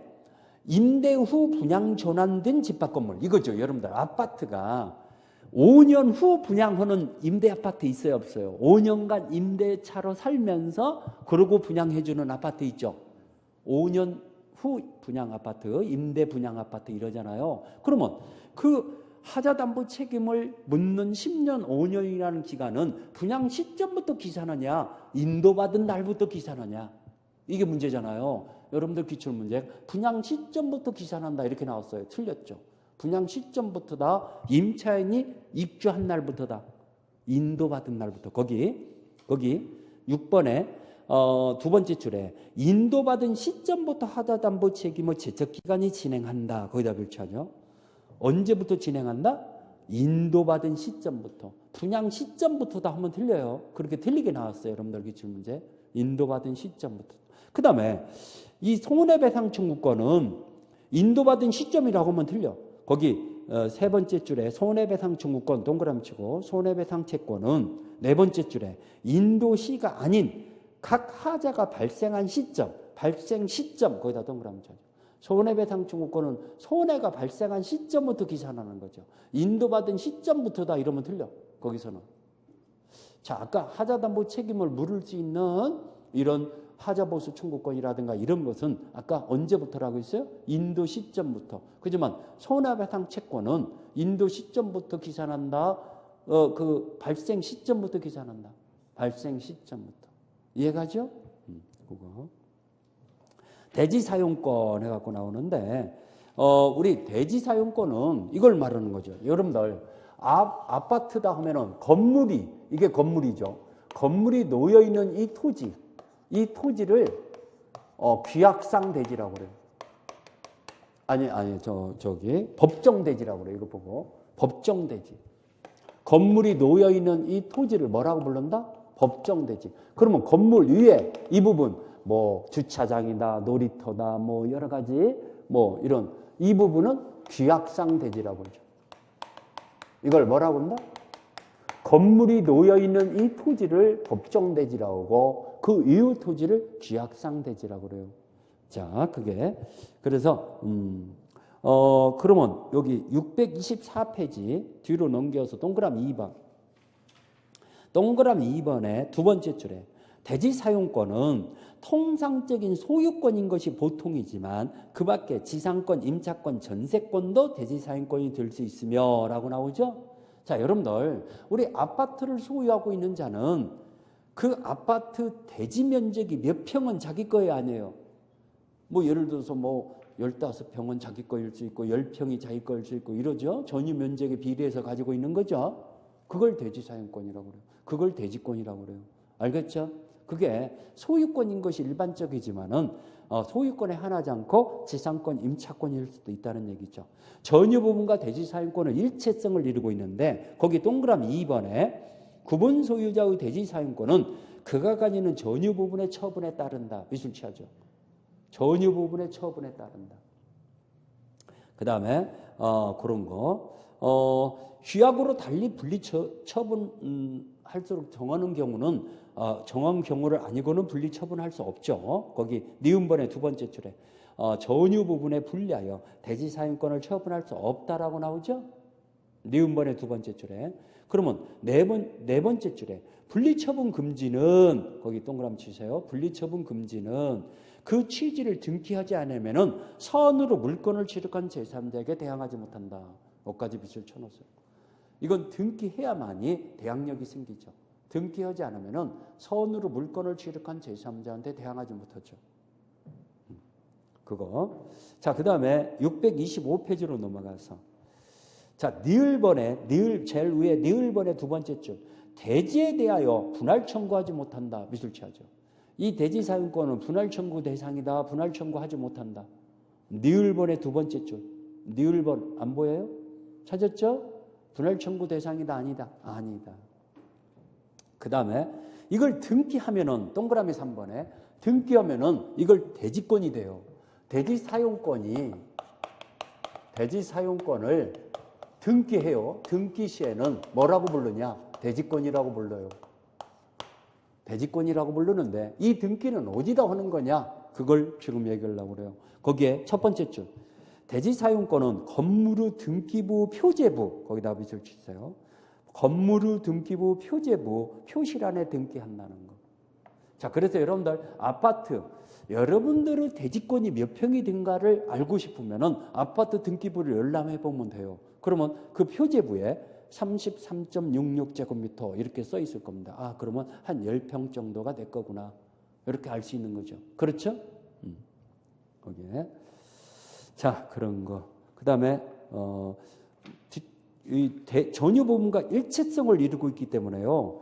임대 후 분양 전환된 집합 건물, 이거죠. 여러분들 아파트가 5년 후 분양하는 임대 아파트 있어요, 없어요? 5년간 임대차로 살면서 그러고 분양해주는 아파트 있죠. 5년 후 분양 아파트, 임대 분양 아파트 이러잖아요. 그러면 그 하자담보 책임을 묻는 10년, 5년이라는 기간은 분양 시점부터 기산하냐, 인도받은 날부터 기산하냐, 이게 문제잖아요. 여러분들 기출문제 분양 시점부터 기산한다 이렇게 나왔어요. 틀렸죠. 분양 시점부터다. 임차인이 입주한 날부터다. 인도받은 날부터. 거기 거기 6번에 두 번째 줄에 인도받은 시점부터 하자담보 책임을 제척기관이 진행한다. 거기다 표시하죠. 언제부터 진행한다? 인도받은 시점부터. 분양 시점부터다 하면 틀려요. 그렇게 틀리게 나왔어요. 여러분들 기출문제. 인도받은 시점부터. 그 다음에 이 손해배상 청구권은 인도받은 시점이라고 하면 틀려. 거기 세 번째 줄에 손해배상 청구권 동그라미 치고 손해배상 채권은 네 번째 줄에 인도시가 아닌 각 하자가 발생한 시점, 발생 시점 거기다 동그라미 쳐줘. 손해배상 청구권은 손해가 발생한 시점부터 계산하는 거죠. 인도받은 시점부터다 이러면 틀려. 거기서는. 자, 아까 하자담보 책임을 물을 수 있는 이런 하자보수 청구권이라든가 이런 것은 아까 언제부터라고 했어요? 인도 시점부터. 그렇지만 손해배상 채권은 인도 시점부터 계산한다. 그 발생 시점부터 계산한다. 발생 시점부터. 이해가죠? 그거. 대지 사용권 해갖고 나오는데, 우리 대지 사용권은 이걸 말하는 거죠. 여러분들, 아파트다 하면은 건물이, 이게 건물이죠. 건물이 놓여있는 이 토지를, 귀약상 대지라고 그래요. 저기, 법정대지라고 그래요. 이거 보고. 법정대지. 건물이 놓여있는 이 토지를 뭐라고 부른다? 법정대지. 그러면 건물 위에 이 부분, 뭐 주차장이다, 놀이터다, 뭐 여러 가지 뭐 이런 이 부분은 귀약상 대지라고 그러죠. 이걸 뭐라고 한다? 건물이 놓여 있는 이 토지를 법정대지라고 하고 그 이후 토지를 귀약상 대지라고 그래요. 자, 그게 그래서 그러면 여기 624페이지 뒤로 넘겨서 동그라미 2번. 동그라미 2번에 두 번째 줄에 대지 사용권은 통상적인 소유권인 것이 보통이지만 그 밖에 지상권, 임차권, 전세권도 대지 사용권이 될 수 있으며 라고 나오죠. 자, 여러분들 우리 아파트를 소유하고 있는 자는 그 아파트 대지 면적이 몇 평은 자기 거에 아니에요. 뭐 예를 들어서 뭐 15평은 자기 거일 수 있고 10평이 자기 거일 수 있고 이러죠. 전유 면적에 비례해서 가지고 있는 거죠. 그걸 대지 사용권이라고 그래요. 그걸 대지권이라고 그래요. 알겠죠? 그게 소유권인 것이 일반적이지만은 소유권에 한하지 않고 지상권, 임차권일 수도 있다는 얘기죠. 전유 부분과 대지 사용권은 일체성을 이루고 있는데 거기 동그라미 2번에 구분 소유자의 대지 사용권은 그가 가지는 전유 부분의 처분에 따른다. 미술 취하죠. 전유 부분의 처분에 따른다. 그 다음에 그런 거 휘약으로 달리 분리 처분할수록 정하는 경우는 정한 경우를 아니고는 분리 처분할 수 없죠. 거기 니은번의 두 번째 줄에 전유 부분에 분리하여 대지 사용권을 처분할 수 없다라고 나오죠. 니은번의 두 번째 줄에. 그러면 네 번째 줄에 분리 처분 금지는 거기 동그라미 치세요. 분리 처분 금지는 그 취지를 등기하지 않으면은 선으로 물건을 취득한 제3자에게 대항하지 못한다. 여기까지 빗을 쳐놓았어요. 이건 등기해야만이 대항력이 생기죠. 등기하지 않으면은 선으로 물건을 취득한 제3자한테 대항하지 못하죠. 그거. 자, 그 다음에 625페이지로 넘어가서. 자, 니을번에, 제일 위에 니을번의 두 번째 줄. 대지에 대하여 분할 청구하지 못한다. 미술 취하죠. 이 대지 사용권은 분할 청구 대상이다. 분할 청구하지 못한다. 니을번의 두 번째 줄. 니을번 안 보여요? 찾았죠? 분할 청구 대상이다. 아니다. 아니다. 그 다음에 이걸 등기하면은 동그라미 3번에 등기하면은 이걸 대지권이 돼요. 대지 사용권을 등기해요. 등기 시에는 뭐라고 부르냐? 대지권이라고 불러요. 대지권이라고 부르는데 이 등기는 어디다 하는 거냐? 그걸 지금 얘기하려고 그래요. 거기에 첫 번째 줄. 대지 사용권은 건물의 등기부 표제부 거기다 밑을 치세요. 건물의 등기부 표제부 표시란에 등기한다는 거. 자, 그래서 여러분들 아파트 여러분들의 대지권이 몇 평이 된가를 알고 싶으면은 아파트 등기부를 열람해 보면 돼요. 그러면 그 표제부에 33.66제곱미터 이렇게 써 있을 겁니다. 아, 그러면 한 10평 정도가 내 거구나. 이렇게 알 수 있는 거죠. 그렇죠? 거기에. 자, 그런 거. 그 다음에, 전유 부분과 일체성을 이루고 있기 때문에요.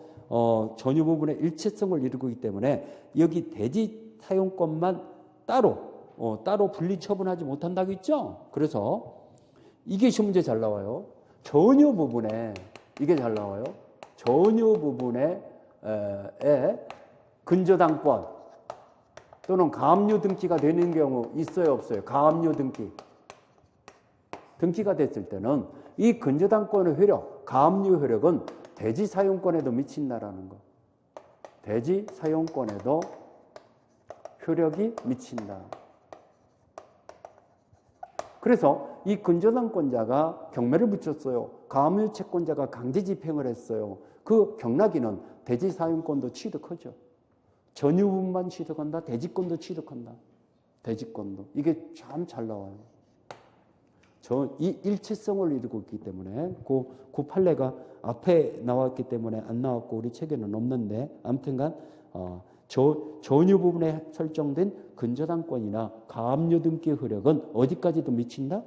전유 부분의 일체성을 이루고 있기 때문에 여기 대지 사용권만 따로 분리 처분하지 못한다고 했죠. 그래서 이게 시험 문제 잘 나와요. 전유 부분에 이게 잘 나와요. 전유 부분에 근저당권 또는 가압류 등기가 되는 경우 있어요, 없어요? 가압류 등기가 됐을 때는 이 근저당권의 효력, 가압류 효력은 대지 사용권에도 미친다라는 거. 대지 사용권에도 효력이 미친다. 그래서 이 근저당권자가 경매를 붙였어요. 가압류 채권자가 강제 집행을 했어요. 그 경락인은 대지 사용권도 취득하죠. 전유분만 취득한다. 대지권도 취득한다. 대지권도. 이게 참 잘 나와요. 이 일체성을 이루고 있기 때문에 그 판례가 앞에 나왔기 때문에 안 나왔고 우리 책에는 없는데 아무튼간 전유 부분에 설정된 근저당권이나 가압류 등기 효력은 어디까지도 미친다?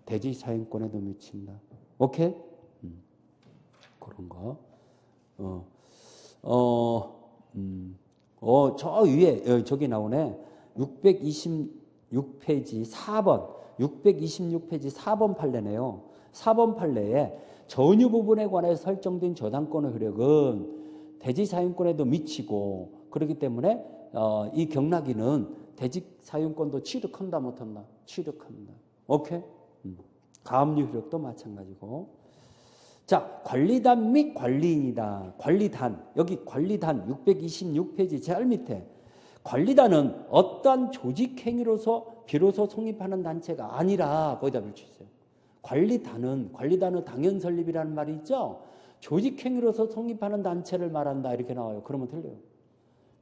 대지 사용권에도 미친다. 오케이? 그런 거. 저 위에 저기 나오네. 626페이지 4번. 626페이지 4번 판례네요. 4번 판례에 전유 부분에 관해서 설정된 저당권의 효력은 대지 사용권에도 미치고 그렇기 때문에 이 경락인은 대지 사용권도 취득한다 못한다? 취득한다. 오케이? 가압류 효력도 마찬가지고. 자, 관리단 및 관리인이다. 관리단. 여기 관리단 626페이지 제일 밑에. 관리단은 어떠한 조직행위로서 비로소 성립하는 단체가 아니라 거기다 붙여주세요. 관리단은 당연 설립이라는 말이 있죠. 조직행위로서 성립하는 단체를 말한다 이렇게 나와요. 그러면 틀려요.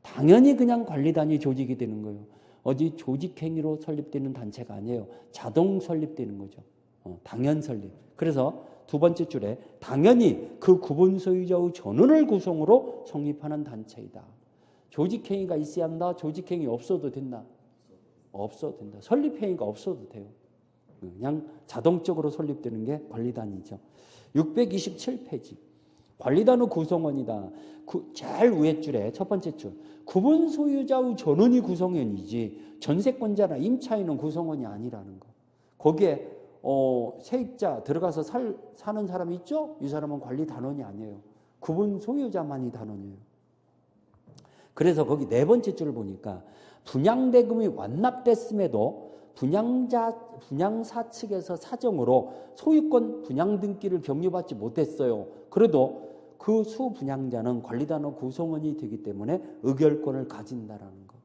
당연히 그냥 관리단이 조직이 되는 거예요. 어디 조직행위로 설립되는 단체가 아니에요. 자동 설립되는 거죠. 당연 설립. 그래서 두 번째 줄에 당연히 그 구분 소유자의 전원을 구성으로 성립하는 단체이다. 조직행위가 있어야 한다. 조직행위 없어도 된다. 없어도 된다. 설립행위가 없어도 돼요. 그냥 자동적으로 설립되는 게 관리단이죠. 627페이지. 관리단의 구성원이다. 제일 위에 줄에 첫 번째 줄. 구분 소유자의 전원이 구성원이지 전세권자나 임차인은 구성원이 아니라는 거. 거기에 세입자 들어가서 사는 사람이 있죠? 이 사람은 관리단원이 아니에요. 구분 소유자만이 단원이에요. 그래서 거기 네 번째 줄을 보니까 분양대금이 완납됐음에도 분양사 측에서 사정으로 소유권 분양 등기를 격려받지 못했어요. 그래도 그 수분양자는 관리단원 구성원이 되기 때문에 의결권을 가진다라는 거.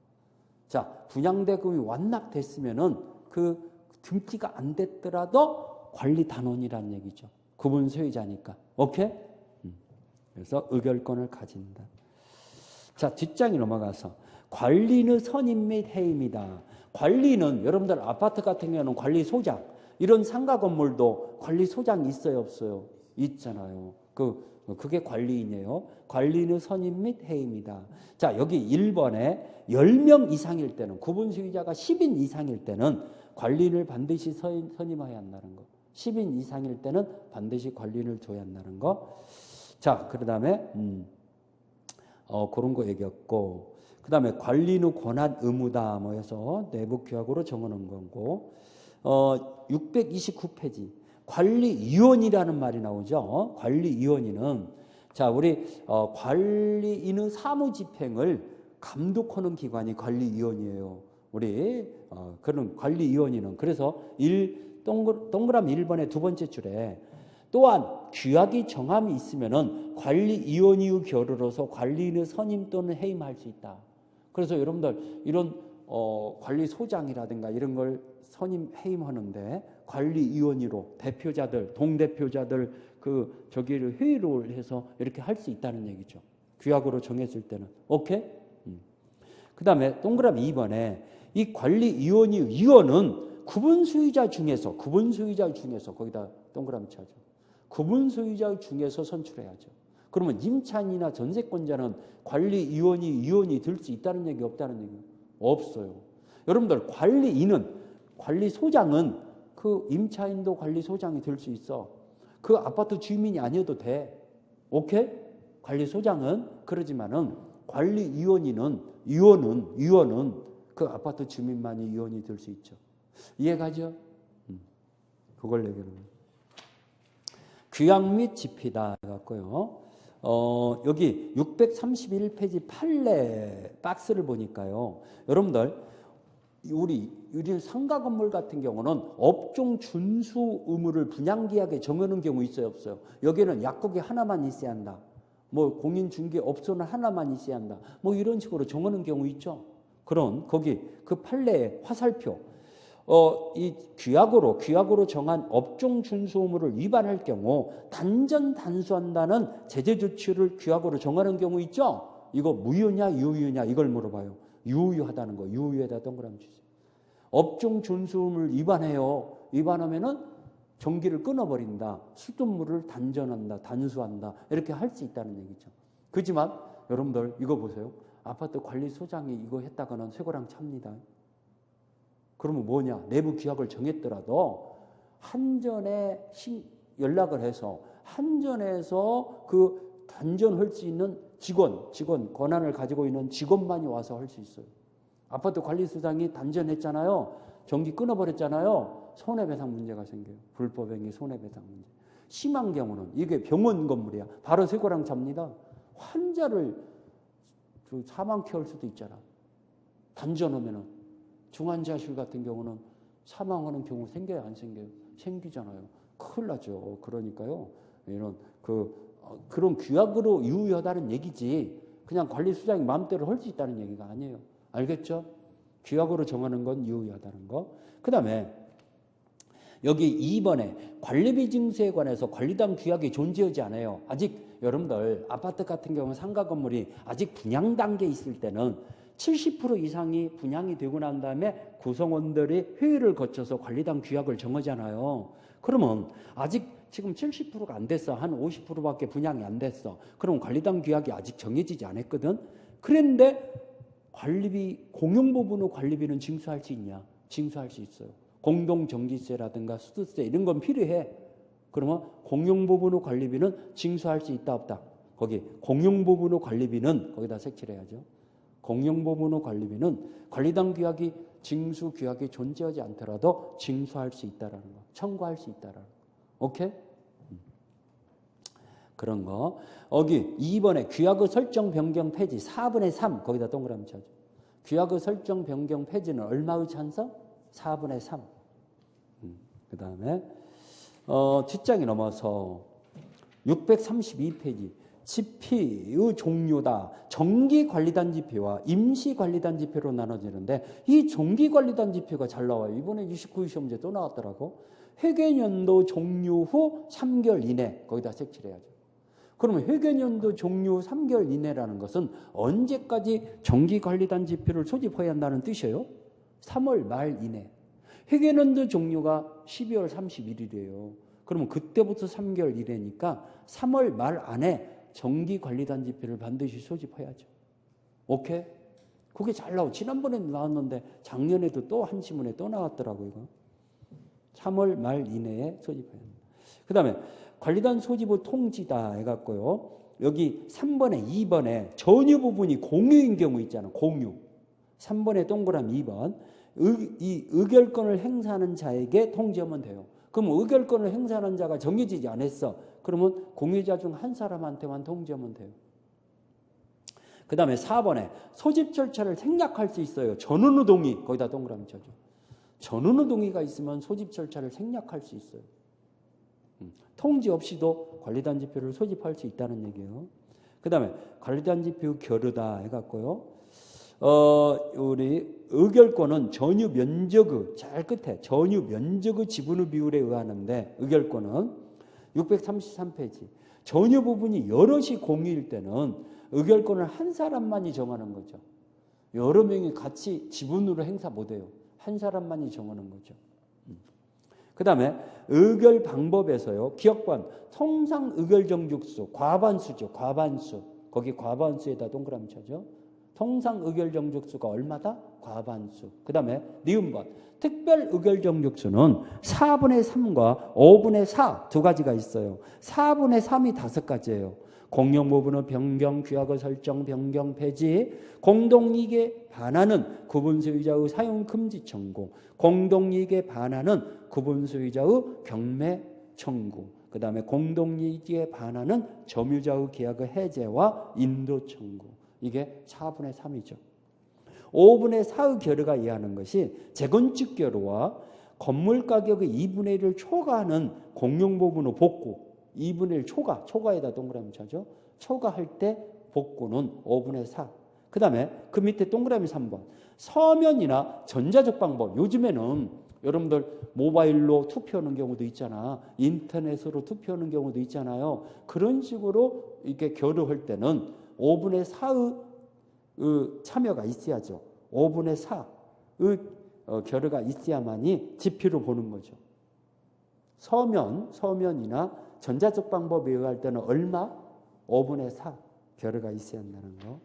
자, 분양대금이 완납됐으면은 그 등기가 안 됐더라도 관리단원이라는 얘기죠. 구분 소유자니까. 오케이? 그래서 의결권을 가진다. 자, 뒷장에 넘어가서 관리는 선임 및 해임이다. 관리는 여러분들 아파트 같은 경우는 관리소장, 이런 상가 건물도 관리소장이 있어요, 없어요? 있잖아요. 그게 관리인이에요. 관리는 선임 및 해임이다. 자, 여기 1번에 10명 이상일 때는, 구분 소유자가 10인 이상일 때는 관리인을 반드시 선임해야 한다는 거. 10인 이상일 때는 반드시 관리인을 줘야 한다는 거. 자, 그 다음에 그런 거 얘기했고, 그 다음에 관리인의 권한 의무다 뭐 해서 내부 규약으로 정하는 거고, 629페이지 관리위원이라는 말이 나오죠. 관리위원회는 자, 우리 관리인의 사무집행을 감독하는 기관이 관리위원회예요. 우리 그런 관리위원회는 그래서 동그라미 1번의 두 번째 줄에 또한 규약이 정함이 있으면은 관리위원회의 결의로서 관리인의 선임 또는 해임할 수 있다. 그래서 여러분들 이런 관리소장이라든가 이런 걸 선임 해임하는데 관리위원회로 대표자들, 동대표자들 저기를 회의를 해서 이렇게 할 수 있다는 얘기죠. 규약으로 정했을 때는. 오케이? 그 다음에 동그라미 2번에 이 관리위원회 위원은 구분 소유자 중에서 거기다 동그라미 쳐줘. 구분 소유자 중에서 선출해야죠. 그러면 임차인이나 전세권자는 관리위원회 위원이 될 수 있다는 얘기 없다는 얘기 없어요. 여러분들 관리인은 관리소장은 그 임차인도 관리소장이 될 수 있어. 그 아파트 주민이 아니어도 돼. 오케이? 관리소장은 그러지만은 위원은 그 아파트 주민만이 위원이 될 수 있죠. 이해가죠? 그걸 얘기하는 거예요. 규약 및 집히다 해갖고요. 여기 631페이지 판례 박스를 보니까요. 여러분들, 우리 상가 건물 같은 경우는 업종 준수 의무를 분양계약에 정하는 경우 있어요, 없어요? 여기는 약국이 하나만 있어야 한다. 뭐 공인중개업소는 하나만 있어야 한다. 뭐 이런 식으로 정하는 경우 있죠. 그런 거기 그 판례의 화살표. 이 규약으로 정한 업종 준수 의무를 위반할 경우 단전단수한다는 제재 조치를 규약으로 정하는 경우 있죠. 이거 무효냐 유효냐 이걸 물어봐요. 유효하다는 거. 유효에다 동그라미 주세요. 업종 준수 의무를 위반해요. 위반하면은 전기를 끊어버린다. 수돗물을 단전한다. 단수한다. 이렇게 할 수 있다는 얘기죠. 그렇지만 여러분들 이거 보세요. 아파트 관리소장이 이거 했다가는 쇠고랑 찹니다. 그러면 뭐냐? 내부 규약을 정했더라도 한전에 연락을 해서 한전에서 그 단전할 수 있는 직원 권한을 가지고 있는 직원만이 와서 할 수 있어요. 아파트 관리소장이 단전했잖아요. 전기 끊어버렸잖아요. 손해배상 문제가 생겨요. 불법행위 손해배상 문제. 심한 경우는 이게 병원 건물이야. 바로 쇠고랑 잡니다. 환자를 사망케 할 수도 있잖아. 단전하면은. 중환자실 같은 경우는 사망하는 경우 생겨요, 안 생겨요? 생기잖아요. 큰일 나죠. 그러니까요. 이런 그런 규약으로 유효하다는 얘기지. 그냥 관리소장이 마음대로 할 수 있다는 얘기가 아니에요. 알겠죠? 규약으로 정하는 건 유효하다는 거. 그다음에 여기 2번에 관리비 징수에 관해서 관리당 규약이 존재하지 않아요. 아직 여러분들 아파트 같은 경우 상가 건물이 아직 분양 단계에 있을 때는 70% 이상이 분양이 되고 난 다음에 구성원들이 회의를 거쳐서 관리당 규약을 정하잖아요. 그러면 아직 지금 70%가 안 됐어. 한 50%밖에 분양이 안 됐어. 그럼 관리당 규약이 아직 정해지지 않았거든. 그런데 관리비, 공용부분의 관리비는 징수할 수 있냐? 징수할 수 있어요. 공동정기세라든가 수도세 이런 건 필요해. 그러면 공용부분의 관리비는 징수할 수 있다 없다? 거기 공용부분의 관리비는 거기다 색칠을 해야죠. 공용부분의 관리비는 관리당 규약이 징수 규약이 존재하지 않더라도 징수할 수 있다라는 거, 청구할 수 있다라는 거. 오케이? 그런 거. 여기 2번에 규약의 설정 변경 폐지 4분의 3 거기다 동그라미 쳐줘. 규약의 설정 변경 폐지는 얼마의 찬성? 4분의 3. 그 다음에 뒷장이 넘어서 632페이지. 지피의 종류다. 정기관리단지표와 임시관리단지표로 나눠지는데 이 정기관리단지표가 잘 나와요. 이번에 29일 시험 문제 또 나왔더라고. 회계연도 종료 후 3개월 이내 거기다 색칠해야죠. 그러면 회계연도 종료 후 3개월 이내라는 것은 언제까지 정기관리단지표를 소집해야 한다는 뜻이에요? 3월 말 이내. 회계연도 종료가 12월 31일이에요. 그러면 그때부터 3개월 이내니까 3월 말 안에 정기관리단지표를 반드시 소집해야죠. 오케이? 그게 잘 나오고 지난번에도 나왔는데 작년에도 또 한 지문에 또 나왔더라고요. 이거. 3월 말 이내에 소집해야 합니다. 그 다음에 관리단 소집의 통지다 해갖고요. 여기 3번에 2번에 전유 부분이 공유인 경우 있잖아. 공유. 3번에 동그라미 2번. 이 의결권을 행사하는 자에게 통지하면 돼요. 그럼 의결권을 행사하는 자가 정해지지 않았어. 그러면 공유자 중 한 사람한테만 통지하면 돼요. 그 다음에 4번에 소집 절차를 생략할 수 있어요. 전원의 동의. 거기다 동그라미 쳐줘. 전원의 동의가 있으면 소집 절차를 생략할 수 있어요. 통지 없이도 관리단지표를 소집할 수 있다는 얘기예요. 그 다음에 관리단지표 겨루다 해갖고요. 우리 의결권은 전유 면적의 잘 끝에 전유 면적의 지분의 비율에 의하는데 의결권은 633페이지. 전유 부분이 여럿이 공유일 때는 의결권을 한 사람만이 정하는 거죠. 여러 명이 같이 지분으로 행사 못해요. 한 사람만이 정하는 거죠. 그 다음에 의결 방법에서요. 기억관 통상 의결 정족수 과반수죠. 과반수. 거기 과반수에다 동그라미 쳐줘. 통상 의결정족수가 얼마다? 과반수. 그 다음에 니은번. 특별 의결정족수는 4분의 3과 5분의 4 두 가지가 있어요. 4분의 3이 5가지예요. 공용부분의 변경, 규약의 설정, 변경, 폐지, 공동이익에 반하는 구분소유자의 사용 금지 청구, 공동이익에 반하는 구분소유자의 경매 청구, 그 다음에 공동이익에 반하는 점유자의 계약의 해제와 인도 청구. 이게 4분의 3이죠. 5분의 4의 결의가 이해하는 것이 재건축 결의와 건물 가격의 2분의 1을 초과하는 공용부분의 복구, 2분의 1 초과에다 동그라미 쳐죠. 초과할 때 복구는 5분의 4. 그 다음에 그 밑에 동그라미 3번. 서면이나 전자적 방법. 요즘에는 여러분들 모바일로 투표하는 경우도 있잖아. 인터넷으로 투표하는 경우도 있잖아요. 그런 식으로 이렇게 결의할 때는 5분의 4의 참여가 있어야죠. 5분의 4의 결의가 있어야만이 지표로 보는 거죠. 서면이나 전자적 방법에 의할 때는 얼마? 5분의 4 결의가 있어야 한다는 거.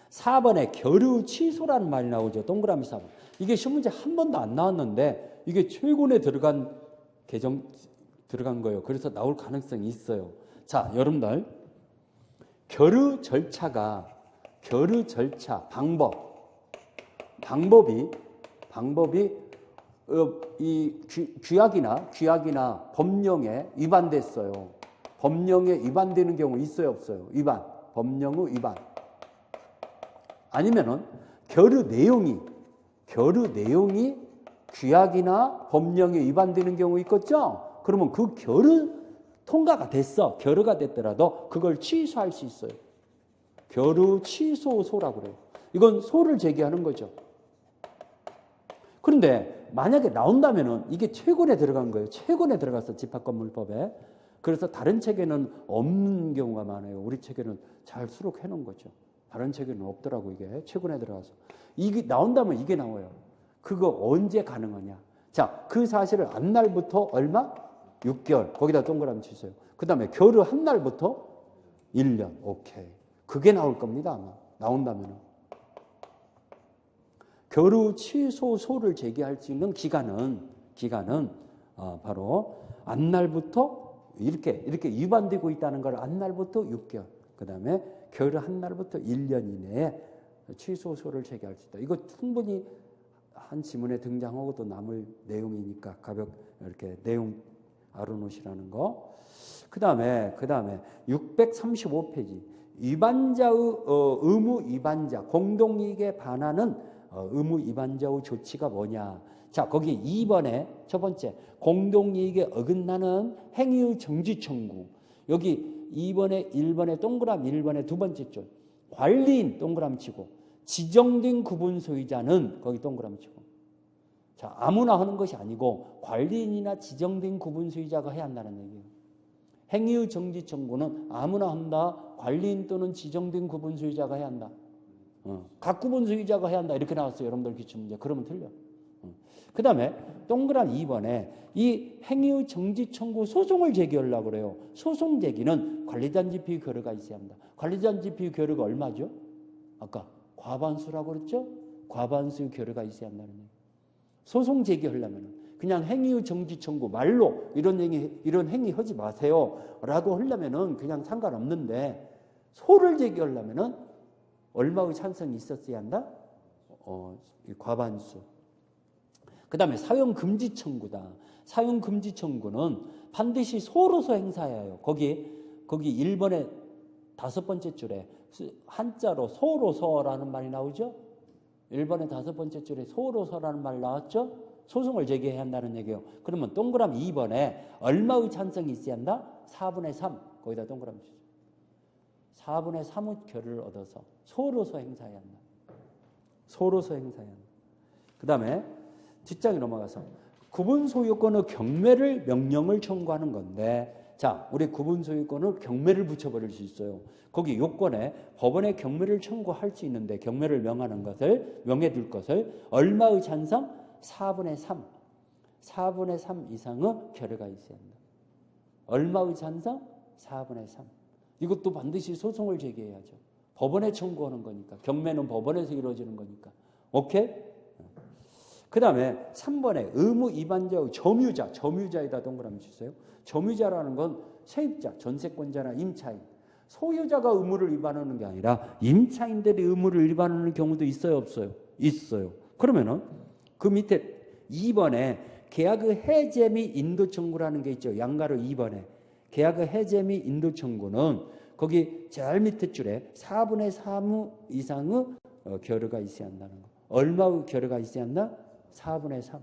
4번에 결의 취소라는 말이 나오죠. 동그라미 4번. 이게 시험문제 한 번도 안 나왔는데 이게 최근에 들어간 거예요. 그래서 나올 가능성이 있어요. 자, 여러분들 결의 절차 방법이 이 규약이나 법령에 위반됐어요. 법령에 위반되는 경우 있어요, 없어요? 법령의 위반. 아니면은 결의 내용이 규약이나 법령에 위반되는 경우 있겠죠? 그러면 그 결의 통과가 됐어. 결의가 됐더라도 그걸 취소할 수 있어요. 결의 취소소라고 그래요. 이건 소를 제기하는 거죠. 그런데 만약에 나온다면은 이게 최근에 들어간 거예요. 최근에 들어갔어, 집합건물법에. 그래서 다른 책에는 없는 경우가 많아요. 우리 책에는 잘 수록해 놓은 거죠. 다른 책에는 없더라고, 이게. 최근에 들어가서. 이게 나온다면 이게 나와요. 그거 언제 가능하냐. 자, 그 사실을 안 날부터 얼마? 6개월. 거기다 동그라미 치세요. 그 다음에 결의 한 날부터 1년. 오케이. 그게 나올 겁니다, 아마. 나온다면은. 결의 취소소를 제기할 수 있는 기간은 바로 안날부터 이렇게 위반되고 있다는 걸 안날부터 6개월. 그 다음에 결의 한 날부터 1년 이내에 취소소를 제기할 수 있다. 이거 충분히 한 지문에 등장하고도 남을 내용이니까 가볍게 이렇게 내용 알아놓으시라는 거. 그 다음에 635페이지. 위반자의 의무 위반자, 공동이익에 반하는 의무 위반자의 조치가 뭐냐. 자, 거기 2번에 첫 번째 공동이익에 어긋나는 행위의 정지 청구. 여기 2번에 1번에 동그라미 1번에 두 번째 줄 관리인 동그라미 치고 지정된 구분 소유자는 거기 동그라미 치고. 자, 아무나 하는 것이 아니고 관리인이나 지정된 구분 소유자가 해야 한다는 얘기예요. 행위의 정지 청구는 아무나 한다. 관리인 또는 지정된 구분 소유자가 해야 한다. 각 구분 소유자가 해야 한다. 이렇게 나왔어요. 여러분들 기출문제. 그러면 틀려. 그 다음에 동그라미 2번에 이 행위의 정지 청구 소송을 제기하려고 그래요. 소송 제기는 관리단지피 결의가 있어야 한다. 관리단지피 결의가 얼마죠? 아까 과반수라고 그랬죠? 과반수 결의가 있어야 한다는 얘기예요. 소송 제기하려면 그냥 행위의 정지 청구 말로 이런 행위 하지 마세요 라고 하려면은 그냥 상관없는데 소를 제기하려면은 얼마의 찬성이 있었어야 한다? 과반수. 그 다음에 사용금지 청구다. 사용금지 청구는 반드시 소로서 행사해야 해요. 거기 1번에 5번째 줄에 한자로 소로서라는 말이 나오죠? 1번에 5번째 줄에 소로서라는 말 나왔죠? 소송을 제기해야 한다는 얘기예요. 그러면 동그라미 2번에 얼마의 찬성이 있어야 한다? 4분의 3. 거기다 동그라미 주세요. 4분의 3의 결을 얻어서 소로서 행사해야 한다. 소로서 행사해야 한다. 그 다음에 뒷장에 넘어가서 구분 소유권의 경매를 명령을 청구하는 건데, 자, 우리 구분 소유권을 경매를 붙여버릴 수 있어요. 거기 요건에 법원에 경매를 청구할 수 있는데 경매를 명해둘 것을 얼마의 찬성? 4분의 3. 4분의 3 이상의 결의가 있어야 한다. 얼마의 찬성? 4분의 3. 이것도 반드시 소송을 제기해야죠. 법원에 청구하는 거니까. 경매는 법원에서 이루어지는 거니까. 오케이? 그 다음에 3번에 의무 위반자 점유자에다 동그라미 주세요. 점유자라는 건 세입자, 전세권자나 임차인. 소유자가 의무를 위반하는 게 아니라 임차인들이 의무를 위반하는 경우도 있어요, 없어요? 있어요. 그러면은 그 밑에 2번에 계약의 해제 및 인도 청구라는 게 있죠. 양가로 2번에 계약의 해제 및 인도 청구는 거기 제일 밑에 줄에 4분의 3 이상의 결의가 있어야 한다는 거. 얼마의 결의가 있어야 한다? 4분의 3.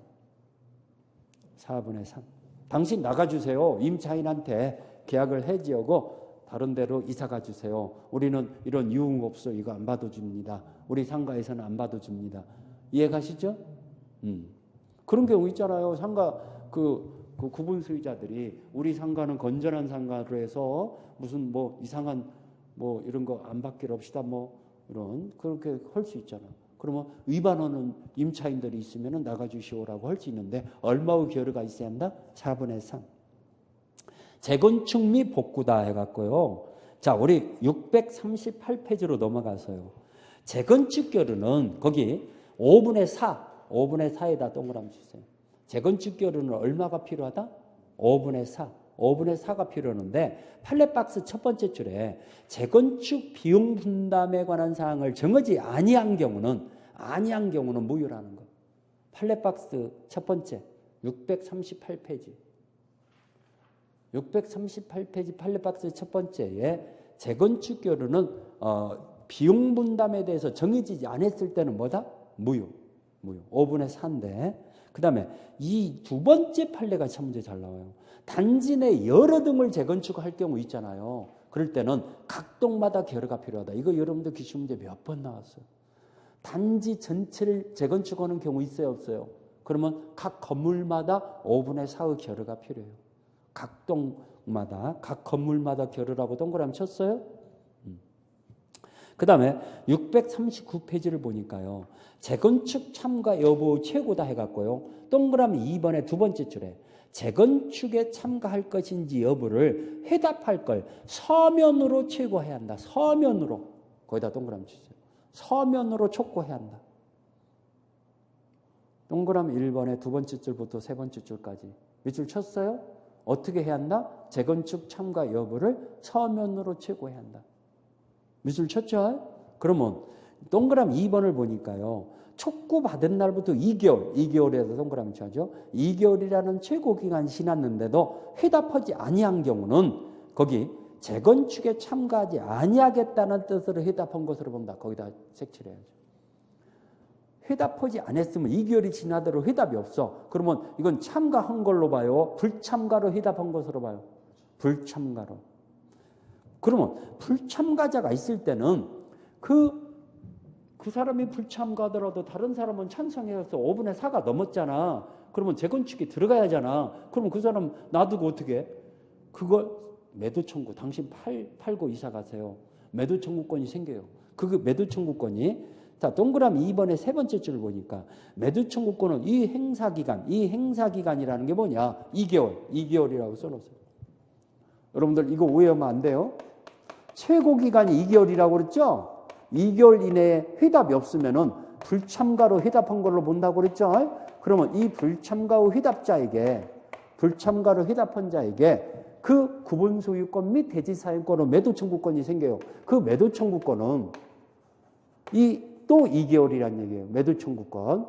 4분의 3. 당신 나가주세요. 임차인한테 계약을 해지하고 다른 데로 이사 가주세요. 우리는 이런 유흥업소 이거 안 받아줍니다. 우리 상가에서는 안 받아줍니다. 이해 가시죠? 그런 경우 있잖아요. 상가 그 구분 수의자들이 우리 상가는 건전한 상가로 해서 무슨 뭐 이상한 뭐 이런 거 안 받기로 합시다. 뭐 이런 그렇게 할 수 있잖아. 그러면 위반하는 임차인들이 있으면 나가주시오라고 할 수 있는데 얼마의 결의가 있어야 한다? 4분의 3. 재건축 및 복구다 해갖고요. 자, 우리 638페이지로 넘어가서요. 재건축 결의는 거기 5분의 4에다 동그라미 주세요. 재건축 결의는 얼마가 필요하다? 5분의 4. 5분의 4가 필요한데 판례박스 첫 번째 줄에 재건축 비용 분담에 관한 사항을 정하지 아니한 경우는 무효라는 거. 판례박스 첫 번째 638페이지. 638페이지 판례박스 첫 번째에 재건축 결의는 비용 분담에 대해서 정해지지 않았을 때는 뭐다? 무효. 5분의 4인데 그 다음에 이 두 번째 판례가 참 문제 잘 나와요. 단지 내 여러 등을 재건축할 경우 있잖아요. 그럴 때는 각 동마다 결의가 필요하다. 이거 여러분들 기출 문제 몇 번 나왔어요. 단지 전체를 재건축하는 경우 있어요, 없어요? 그러면 각 건물마다 5분의 4의 결의가 필요해요. 각 동마다, 각 건물마다 결의라고 동그라미 쳤어요? 그 다음에 639페이지를 보니까요. 재건축 참가 여부 최고다 해갖고요. 동그라미 2번의 두 번째 줄에 재건축에 참가할 것인지 여부를 해답할 걸 서면으로 최고해야 한다. 서면으로. 거기다 동그라미 주세요. 서면으로 촉구해야 한다. 동그라미 1번의 두 번째 줄부터 세 번째 줄까지. 몇 줄 쳤어요? 어떻게 해야 한다? 재건축 참가 여부를 서면으로 최고해야 한다. 몇 줄 쳤죠? 그러면 동그라미 2번을 보니까요. 촉구받은 날부터 2개월에서 동그라미 쳐죠. 2개월이라는 최고기간이 지났는데도 회답하지 아니한 경우는 거기 재건축에 참가하지 아니하겠다는 뜻으로 회답한 것으로 본다. 거기다 색칠해야죠. 회답하지 않았으면 2개월이 지나도록 회답이 없어. 그러면 이건 참가한 걸로 봐요? 불참가로 회답한 것으로 봐요? 불참가로. 그러면 불참가자가 있을 때는 그 사람이 불참가더라도 다른 사람은 찬성해서 5분의 4가 넘었잖아. 그러면 재건축이 들어가야 하잖아. 그러면 그 사람 놔두고 어떻게 해? 그걸 매도 청구. 당신 팔고 이사 가세요. 매도 청구권이 생겨요. 그 매도 청구권이 자, 동그라미 2번의 세 번째 줄을 보니까 매도 청구권은 이 행사기간이라는 게 뭐냐? 2개월이라고 써놓았어요. 여러분들 이거 오해하면 안 돼요. 최고기간이 2개월이라고 그랬죠? 2개월 이내에 회답이 없으면은 불참가로 회답한 걸로 본다고 그랬죠? 그러면 이 불참가로 회답한 자에게 그 구분 소유권 및 대지 사용권으로 매도 청구권이 생겨요. 그 매도 청구권은 또 2개월이란 얘기예요. 매도 청구권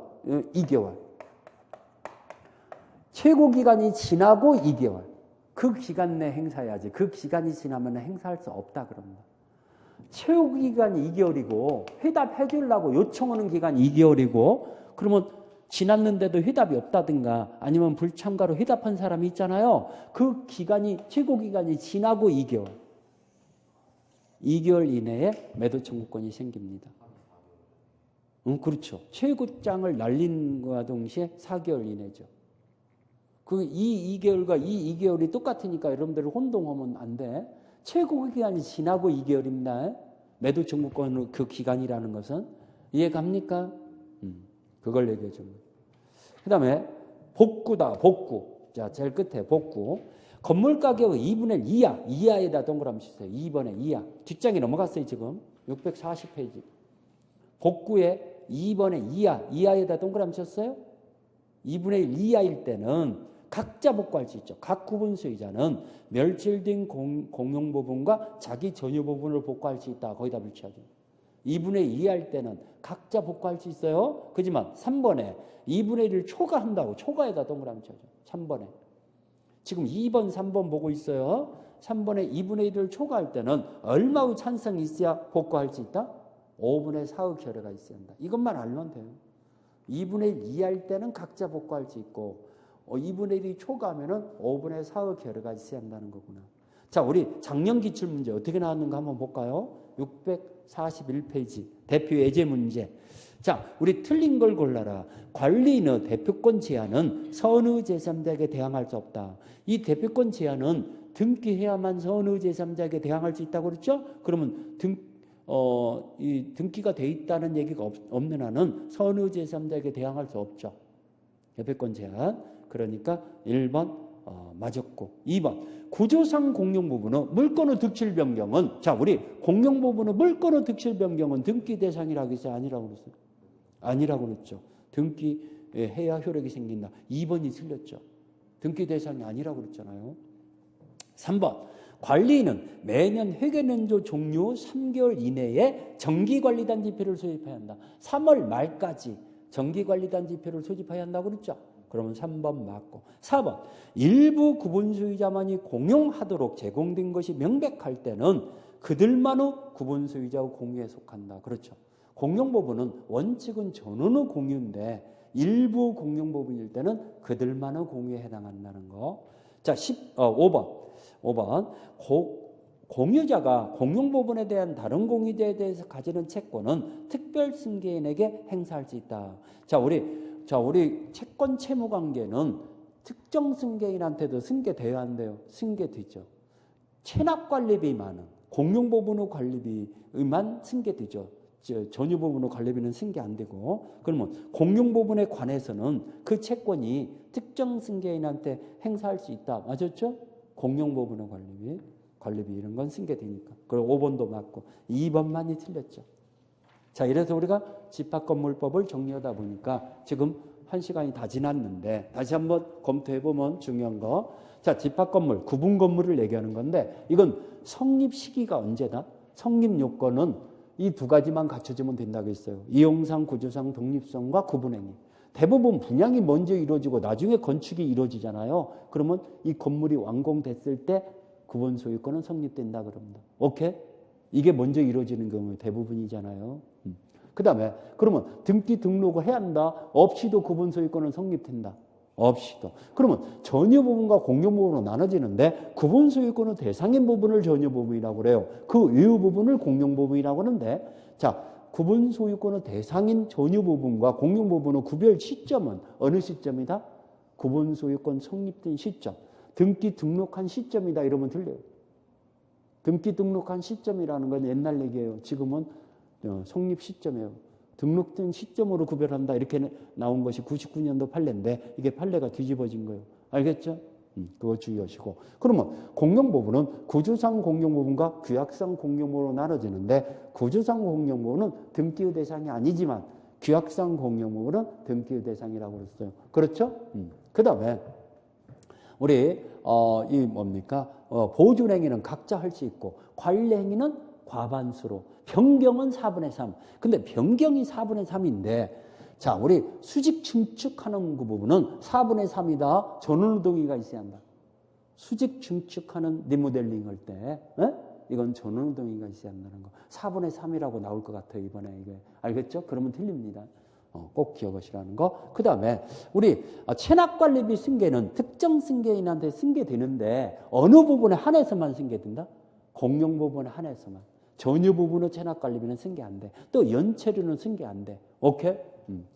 2개월. 최고기간이 지나고 2개월. 그 기간 내 행사해야지. 그 기간이 지나면 행사할 수 없다 그럽니다. 최고기간이 2개월이고 회답해 주려고 요청하는 기간이 2개월이고 그러면 지났는데도 회답이 없다든가 아니면 불참가로 회답한 사람이 있잖아요. 그 기간이 최고기간이 지나고 2개월. 2개월 이내에 매도 청구권이 생깁니다. 그렇죠. 최고장을 날린 것과 동시에 4개월 이내죠. 이 2개월과 이 2개월이 똑같으니까 여러분들 혼동하면 안 돼. 최고 기간이 지나고 2개월입니다. 매도 청구권 그 기간이라는 것은 이해갑니까? 그걸 얘기해 줍니다. 그 다음에 복구다. 복구. 자, 제일 끝에 복구. 건물 가격의 2분의 1 이하에다 동그라미 주세요. 2번에 이하. 뒷장이 넘어갔어요 지금. 640페이지. 복구에 2번에 이하에다 동그라미 쳤어요? 2분의 1 이하일 때는 각자 복구할 수 있죠. 각 구분 소유자는 멸실된 공용 부분과 자기 전유 부분을 복구할 수 있다. 거기다 붙여야죠. 2분의 2 할 때는 각자 복구할 수 있어요. 그지만 3번에 2분의 1을 초과한다고 초과에다 동그라미 쳐줘. 3번에. 지금 2번, 3번 보고 있어요. 3번에 2분의 1을 초과할 때는 얼마의 찬성이 있어야 복구할 수 있다? 5분의 4의 결여가 있어야 한다. 이것만 알면 돼요. 2분의 1 이하일 때는 각자 복구할 수 있고 2분의 1이 초과하면 5분의 4의 결여가 있어야 한다는 거구나. 자, 우리 작년 기출문제 어떻게 나왔는가 한번 볼까요? 641페이지 대표 예제 문제. 자, 우리 틀린 걸 골라라. 관리인의 대표권 제한은 선의 제3자에게 대항할 수 없다. 이 대표권 제한은 등기해야만 선의 제3자에게 대항할 수 있다고 그랬죠? 그러면 이 등기가 돼 있다는 얘기가 없는 한은 선의 제3자에게 대항할 수 없죠. 대표권 제한. 그러니까 1번 맞았고 2번 구조상 공용 부분의 물권의 득실 변경은 자 우리 공용 부분의 물권의 득실 변경은 등기 대상이라고 했어요? 아니라고 그랬어요? 아니라고 그랬죠. 등기해야 효력이 생긴다. 2번이 틀렸죠. 등기 대상이 아니라고 그랬잖아요. 3번 관리인은 매년 회계연도 종료 3개월 이내에 정기관리단지표를 소집해야 한다. 3월 말까지 정기관리단지표를 소집해야 한다고 그랬죠. 그러면 3번 맞고 4번 일부 구분 소유자만이 공용하도록 제공된 것이 명백할 때는 그들만의 구분 소유자와 공유에 속한다. 그렇죠. 공용 부분은 원칙은 전원의 공유인데 일부 공용 부분일 때는 그들만의 공유에 해당한다는 거. 자, 5번 공유자가 공용 부분에 대한 다른 공유자에 대해서 가지는 채권은 특별 승계인에게 행사할 수 있다. 자, 우리 채권 채무 관계는 특정 승계인한테도 승계돼야 한대요. 승계되죠. 체납 관리비만은 공용 부분의 관리비만 승계되죠. 전유 부분의 관리비는 승계 안 되고 그러면 공용 부분에 관해서는 그 채권이 특정 승계인한테 행사할 수 있다. 맞았죠? 공용 부분의 관리비 이런 건 승계되니까. 그리고 5번도 맞고 2번만이 틀렸죠. 자, 이래서 우리가 집합건물법을 정리하다 보니까 지금 1시간이 다 지났는데 다시 한번 검토해보면 중요한 거. 자, 집합건물, 구분건물을 얘기하는 건데 이건 성립 시기가 언제다? 성립 요건은 이 두 가지만 갖춰지면 된다고 했어요. 이용상, 구조상, 독립성과 구분행위. 대부분 분양이 먼저 이루어지고 나중에 건축이 이루어지잖아요. 그러면 이 건물이 완공됐을 때 구분 소유권은 성립된다 그럽니다. 오케이? 이게 먼저 이루어지는 경우 대부분이잖아요. 그 다음에 그러면 등기 등록을 해야 한다. 없이도 구분 소유권은 성립된다. 없이도. 그러면 전유 부분과 공용 부분으로 나눠지는데 구분 소유권은 대상인 부분을 전유 부분이라고 그래요. 그 외의 부분을 공용 부분이라고 하는데 자, 구분 소유권의 대상인 전유 부분과 공용 부분의 구별 시점은 어느 시점이다? 구분 소유권 성립된 시점. 등기 등록한 시점이다 이러면 틀려요. 등기 등록한 시점이라는 건 옛날 얘기예요. 지금은 성립 시점이에요. 등록된 시점으로 구별한다 이렇게 나온 것이 99년도 판례인데 이게 판례가 뒤집어진 거예요. 알겠죠? 그거 주의하시고. 그러면 공용 부분은 구조상 공용 부분과 규약상 공용 부분으로 나눠지는데 구조상 공용 부분은 등기의 대상이 아니지만 규약상 공용 부분은 등기의 대상이라고 그랬어요. 그렇죠? 그 다음에 우리 이 뭡니까? 보존행위는 각자 할 수 있고 관리행위는 과반수로 변경은 4분의 3. 근데 변경이 4분의 3인데 자, 우리 수직 증축하는 그 부분은 4분의 3이다. 전원 동의가 있어야 한다. 수직 증축하는 리모델링 할 때 이건 전원 동의가 있어야 한다는 거. 4분의 3이라고 나올 것 같아요. 이번에 이게. 알겠죠? 그러면 틀립니다. 꼭 기억하시라는 거. 그 다음에 우리 체납관리비 승계는 특정 승계인한테 승계되는데 어느 부분에 한해서만 승계된다? 공용 부분에 한해서만. 전유 부분의 체납관리비는 승계 안 돼. 또 연체료는 승계 안 돼. 오케이?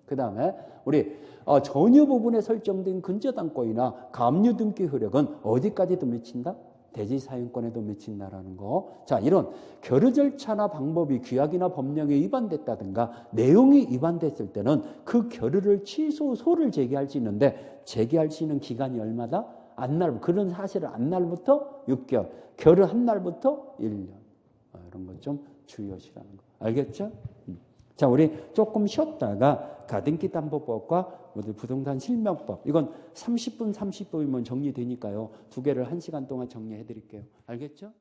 그 다음에 우리 전유 부분에 설정된 근저당권이나 감유 등기 효력은 어디까지도 미친다? 대지사용권에도 미친다라는 거. 자, 이런 결의 절차나 방법이 규약이나 법령에 위반됐다든가 내용이 위반됐을 때는 그 결의를 소를 제기할 수 있는데 제기할 수 있는 기간이 얼마다? 안날 그런 사실을 안날부터 6개월, 결의 한 날부터 1년. 그런 것 좀 주의하시라는 거. 알겠죠? 자, 우리 조금 쉬었다가 가등기 담보법과 우리 부동산 실명법, 이건 30분 30분이면 정리되니까요. 두 개를 1시간 동안 정리해 드릴게요. 알겠죠?